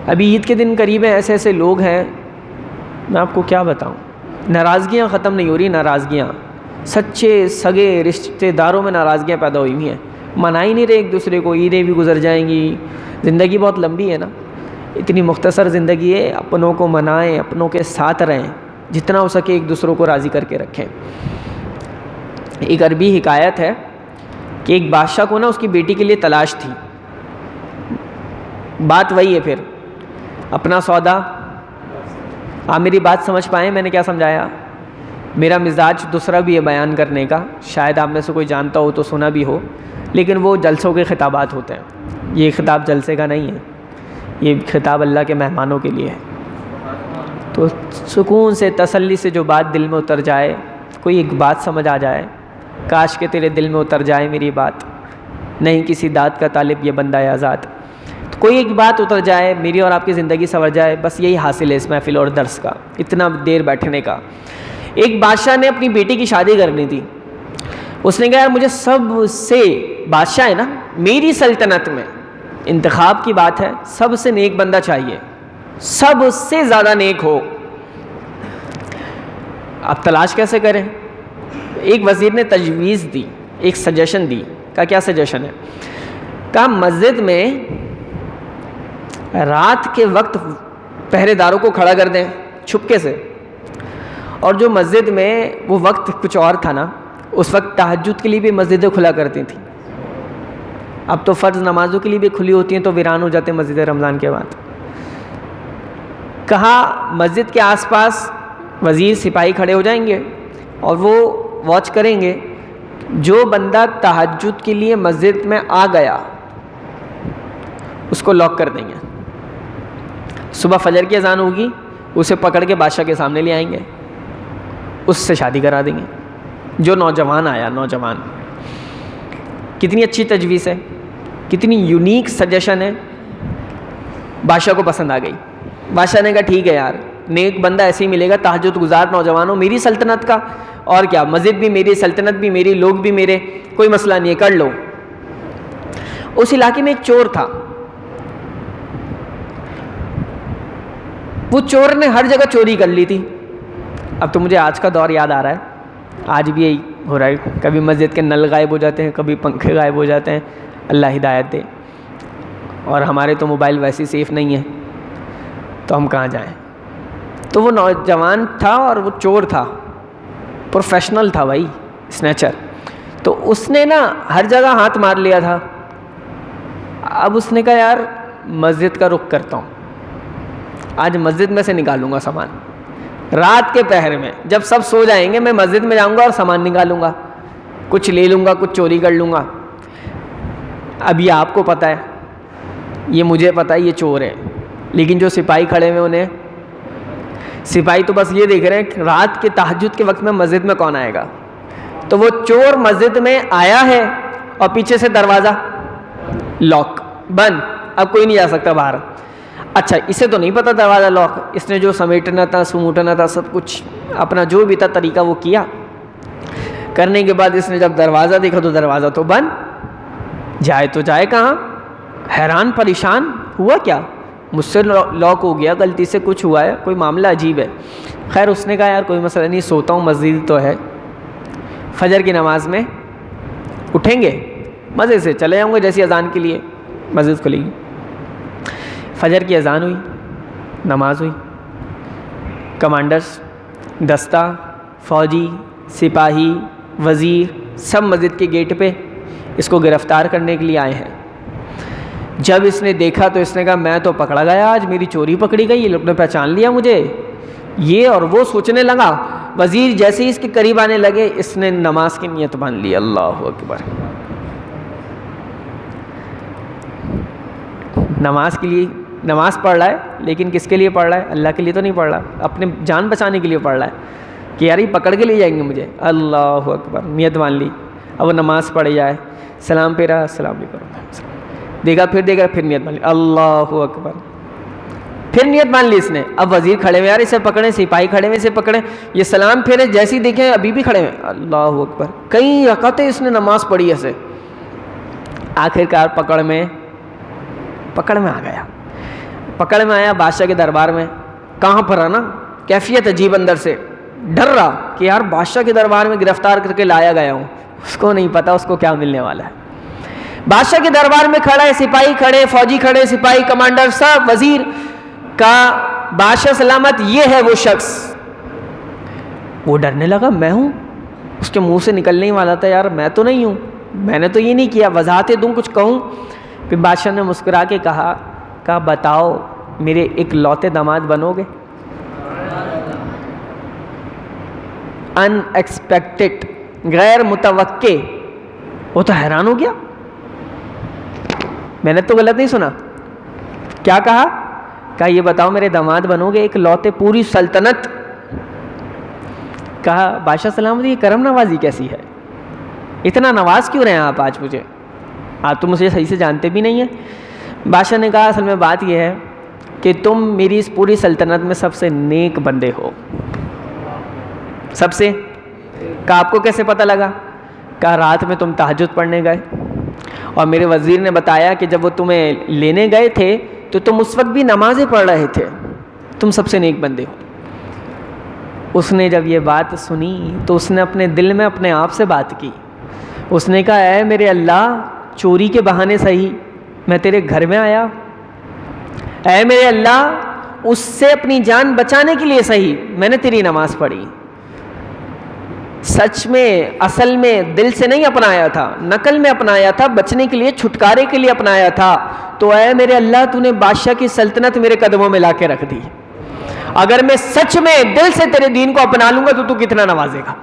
ابھی عید کے دن قریب ہیں, ایسے ایسے لوگ ہیں, میں آپ کو کیا بتاؤں, ناراضگیاں ختم نہیں ہو رہی, ناراضگیاں سچے سگے رشتے داروں میں ناراضگیاں پیدا ہوئی ہوئی ہیں, منا ہی نہیں رہے ایک دوسرے کو. عیدیں بھی گزر جائیں گی, زندگی بہت لمبی ہے نا, اتنی مختصر زندگی ہے, اپنوں کو منائیں, اپنوں کے ساتھ رہیں, جتنا ہو سکے ایک دوسروں کو راضی کر کے رکھیں۔ ایک عربی حکایت ہے کہ ایک بادشاہ کو نا اس کی بیٹی کے لیے تلاش تھی۔ بات وہی ہے پھر اپنا سودا۔ آپ میری بات سمجھ پائیں میں نے کیا سمجھایا؟ میرا مزاج دوسرا بھی ہے بیان کرنے کا، شاید آپ میں سے کوئی جانتا ہو تو سنا بھی ہو، لیکن وہ جلسوں کے خطابات ہوتے ہیں۔ یہ خطاب جلسے کا نہیں ہے، یہ خطاب اللہ کے مہمانوں کے لیے ہے۔ تو سکون سے تسلی سے جو بات دل میں اتر جائے، کوئی ایک بات سمجھ آ جائے، کاش کہ تیرے دل میں اتر جائے میری بات، نہیں کسی داد کا طالب یہ بندہ آزاد، تو کوئی ایک بات اتر جائے میری اور آپ کی زندگی سنور جائے، بس یہی حاصل ہے اس محفل اور درس کا، اتنا دیر بیٹھنے کا۔ ایک بادشاہ نے اپنی بیٹی کی شادی کرنی تھی، اس نے کہا یار مجھے سب سے، بادشاہ ہے نا، میری سلطنت میں انتخاب کی بات ہے، سب سے نیک بندہ چاہیے، سب سے زیادہ نیک ہو۔ اب تلاش کیسے کریں؟ ایک وزیر نے تجویز دی، ایک سجیشن دی۔ کہا کیا سجیشن ہے؟ کہا مسجد میں رات کے وقت پہرے داروں کو کھڑا کر دیں چھپکے سے، اور جو مسجد میں وہ وقت کچھ اور تھا نا، اس وقت تہجد کے لیے بھی مسجدیں کھلا کرتی تھیں، اب تو فرض نمازوں کے لیے بھی کھلی ہوتی ہیں، تو ویران ہو جاتے ہیں مسجد رمضان کے بعد۔ کہا مسجد کے آس پاس وزیر سپاہی کھڑے ہو جائیں گے اور وہ واچ کریں گے، جو بندہ تہجد کے لیے مسجد میں آ گیا اس کو لاک کر دیں گے، صبح فجر کی اذان ہوگی اسے پکڑ کے بادشاہ کے سامنے لے آئیں گے، اس سے شادی کرا دیں گے۔ جو نوجوان آیا، نوجوان، کتنی اچھی تجویز ہے، کتنی یونیک سجیشن ہے، بادشاہ کو پسند آ گئی۔ بادشاہ نے کہا ٹھیک ہے یار، نیک بندہ ایسے ہی ملے گا، تہجد گزار نوجوانوں، میری سلطنت کا، اور کیا، مسجد بھی میری، سلطنت بھی میری، لوگ بھی میرے، کوئی مسئلہ نہیں ہے، کر لو۔ اس علاقے میں ایک چور تھا، وہ چور نے ہر جگہ چوری کر لی تھی۔ اب تو مجھے آج کا دور یاد آ رہا ہے، آج بھی یہی ہو رہا ہے، کبھی مسجد کے نل غائب ہو جاتے ہیں، کبھی پنکھے غائب ہو جاتے ہیں، اللہ ہدایت دے۔ اور ہمارے تو موبائل ویسے سیف نہیں ہے، تو ہم کہاں جائیں۔ تو وہ نوجوان تھا اور وہ چور تھا، پروفیشنل تھا بھائی، اسنیچر۔ تو اس نے نا ہر جگہ ہاتھ مار لیا تھا۔ اب اس نے کہا یار مسجد کا رخ کرتا ہوں، آج مسجد میں سے نکالوں گا سامان، رات کے پہر میں جب سب سو جائیں گے میں مسجد میں جاؤں گا اور سامان نکالوں گا، کچھ لے لوں گا، کچھ چوری کر لوں گا۔ اب یہ آپ کو پتہ ہے، یہ مجھے پتہ ہے، یہ چور ہے، لیکن جو سپاہی کھڑے ہوئے انہیں، سپاہی تو بس یہ دیکھ رہے ہیں کہ رات کے تہجد کے وقت میں مسجد میں کون آئے گا۔ تو وہ چور مسجد میں آیا ہے اور پیچھے سے دروازہ لاک، بند، اب کوئی نہیں جا سکتا باہر۔ اچھا اسے تو نہیں پتا دروازہ لاک، اس نے جو سمیٹنا تھا، سموٹنا تھا، سب کچھ اپنا جو بھی تھا طریقہ وہ کیا۔ کرنے کے بعد اس نے جب دروازہ دیکھا تو دروازہ تو بند، جائے تو جائے کہاں، حیران پریشان، ہوا کیا، مجھ سے لاک ہو گیا، غلطی سے کچھ ہوا ہے، کوئی معاملہ عجیب ہے۔ خیر اس نے کہا یار کوئی مسئلہ نہیں، سوتا ہوں، مسجد تو ہے، فجر کی نماز میں اٹھیں گے، مزے سے چلے جاؤں گے، جیسی اذان کے لیے مسجد کھلے گی۔ فجر کی اذان ہوئی، نماز ہوئی، کمانڈرز، دستہ، فوجی، سپاہی، وزیر، سب مسجد کے گیٹ پہ اس کو گرفتار کرنے کے لیے آئے ہیں۔ جب اس نے دیکھا تو اس نے کہا میں تو پکڑا گیا، آج میری چوری پکڑی گئی، یہ لوگ نے پہچان لیا مجھے، یہ اور وہ سوچنے لگا۔ وزیر جیسے ہی اس کے قریب آنے لگے اس نے نماز کی نیت باندھ لی، اللہ اکبر۔ نماز کے لیے نماز پڑھ رہا ہے، لیکن کس کے لیے پڑھ رہا ہے؟ اللہ کے لیے تو نہیں پڑھ رہا، اپنے جان بچانے کے لیے پڑھ رہا ہے کہ یار یہ پکڑ کے لے جائیں گے مجھے، اللہ اکبر، نیت مان لی۔ اب وہ نماز پڑھ جائے، سلام پھیرا، السلام علیکم، دیکھا، پھر نیت مان لی، اللہ اکبر، پھر نیت مان لی اس نے۔ اب وزیر کھڑے ہوئے، یار اسے پکڑیں، سپاہی کھڑے ہوئے، اسے پکڑیں، یہ سلام پھیرے، جیسے ہی دیکھیں ابھی بھی کھڑے ہوئے، اللہ اکبر، کئی رکعتیں اس نے نماز پڑھی ایسے۔ آخرکار پکڑ میں آ گیا، پکڑ میں آیا بادشاہ کے دربار میں، کہاں پر ہے نا، کیفیت عجیب، اندر سے ڈر رہا کہ یار بادشاہ کے دربار میں گرفتار کر کے لایا گیا ہوں، اس کو نہیں پتا اس کو کیا ملنے والا ہے۔ بادشاہ کے دربار میں کھڑا ہے، سپاہی کھڑے، فوجی کھڑے، سپاہی، کمانڈر، سب، وزیر کا، بادشاہ سلامت، یہ ہے وہ شخص وہ ڈرنے لگا میں ہوں. اس کے منہ سے نکلنے ہی والا تھا یار میں تو نہیں ہوں, میں نے تو یہ نہیں کیا, وضاحتیں دوں کچھ کہوں. پھر بادشاہ نے مسکرا کے کہا بتاؤ میرے ایک لوتے داماد بنو گے؟ ان ایکسپیکٹڈ, غیر متوقع. وہ تو حیران ہو گیا, میں نے تو غلط نہیں سنا. کیا کہا یہ بتاؤ میرے داماد بنو گے ایک لوتے پوری سلطنت. کہا بادشاہ سلام یہ کرم نوازی کیسی ہے, اتنا نواز کیوں رہے ہیں آپ آج مجھے, آپ تو مجھے صحیح سے جانتے بھی نہیں ہیں. بادشاہ نے کہا اصل میں بات یہ ہے کہ تم میری اس پوری سلطنت میں سب سے نیک بندے ہو. سب سے. کہا آپ کو کیسے پتہ لگا؟ کہا رات میں تم تہجد پڑھنے گئے اور میرے وزیر نے بتایا کہ جب وہ تمہیں لینے گئے تھے تو تم اس وقت بھی نمازیں پڑھ رہے تھے, تم سب سے نیک بندے ہو. اس نے جب یہ بات سنی تو اس نے اپنے دل میں اپنے آپ سے بات کی. اس نے کہا اے میرے اللہ, چوری کے بہانے صحیح میں تیرے گھر میں آیا, اے میرے اللہ اس سے اپنی جان بچانے کے لیے صحیح میں نے تیری نماز پڑھی. سچ میں اصل میں دل سے نہیں اپنایا تھا, نقل میں اپنایا تھا, بچنے کے لیے چھٹکارے کے لیے اپنایا تھا. تو اے میرے اللہ تو نے بادشاہ کی سلطنت میرے قدموں میں لا کے رکھ دی. اگر میں سچ میں دل سے تیرے دین کو اپنا لوں گا تو کتنا نوازے گا.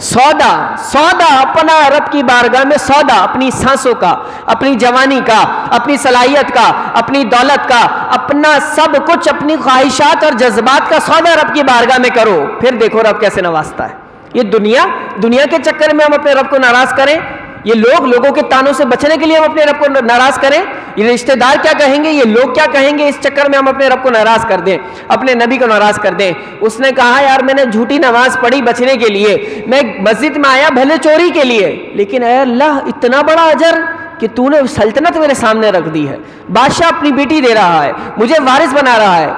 سودا اپنا رب کی بارگاہ میں, سودا اپنی سانسوں کا, اپنی جوانی کا, اپنی صلاحیت کا, اپنی دولت کا, اپنا سب کچھ, اپنی خواہشات اور جذبات کا سودا رب کی بارگاہ میں کرو, پھر دیکھو رب کیسے نوازتا ہے. یہ دنیا کے چکر میں ہم اپنے رب کو ناراض کریں, یہ لوگوں کے تانوں سے بچنے کے لیے ہم اپنے رب کو ناراض کریں, یہ رشتہ دار کیا کہیں گے, یہ لوگ کیا کہیں گے, اس چکر میں ہم اپنے رب کو ناراض کر دیں, اپنے نبی کو ناراض کر دیں. اس نے کہا یار میں نے جھوٹی نماز پڑھی بچنے کے لیے, میں مسجد میں آیا بھلے چوری کے لیے, لیکن اے اللہ اتنا بڑا اجر کہ تو نے سلطنت میرے سامنے رکھ دی ہے, بادشاہ اپنی بیٹی دے رہا ہے, مجھے وارث بنا رہا ہے,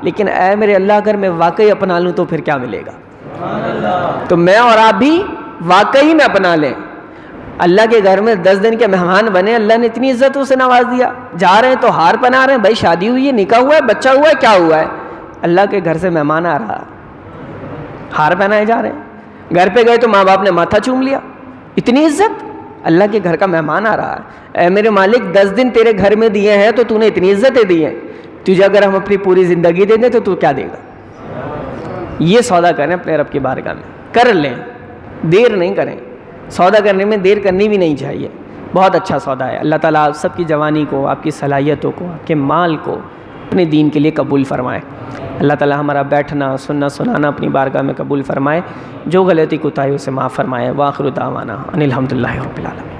لیکن اے میرے اللہ اگر میں واقعی اپنا لوں تو پھر کیا ملے گا. تو میں اور آپ بھی واقعی میں اپنا لیں. اللہ کے گھر میں 10 دن کے مہمان بنے, اللہ نے اتنی عزتوں سے نواز دیا. جا رہے ہیں تو ہار پہنا رہے ہیں, بھائی شادی ہوئی ہے, نکاح ہوا ہے, بچہ ہوا ہے, کیا ہوا ہے, اللہ کے گھر سے مہمان آ رہا, ہار پہنائے جا رہے ہیں. گھر پہ گئے تو ماں باپ نے ماتھا چوم لیا, اتنی عزت, اللہ کے گھر کا مہمان آ رہا ہے. اے میرے مالک 10 دن تیرے گھر میں دیے ہیں تو نے اتنی عزتیں دی ہیں, تجھے اگر ہم اپنی پوری زندگی دے دیں تو کیا دے گا. یہ سودا کریں اپنے رب کی بارگاہ میں, کر لیں, دیر نہیں کریں. سودا کرنے میں دیر کرنی بھی نہیں چاہیے, بہت اچھا سودا ہے. اللہ تعالیٰ آپ سب کی جوانی کو, آپ کی صلاحیتوں کو, آپ کے مال کو اپنے دین کے لیے قبول فرمائے. اللہ تعالیٰ ہمارا بیٹھنا سننا سنانا اپنی بارگاہ میں قبول فرمائے, جو غلطی کوتاہی اسے معاف فرمائے. وآخر دعوانا ان الحمد للہ رب العالمین.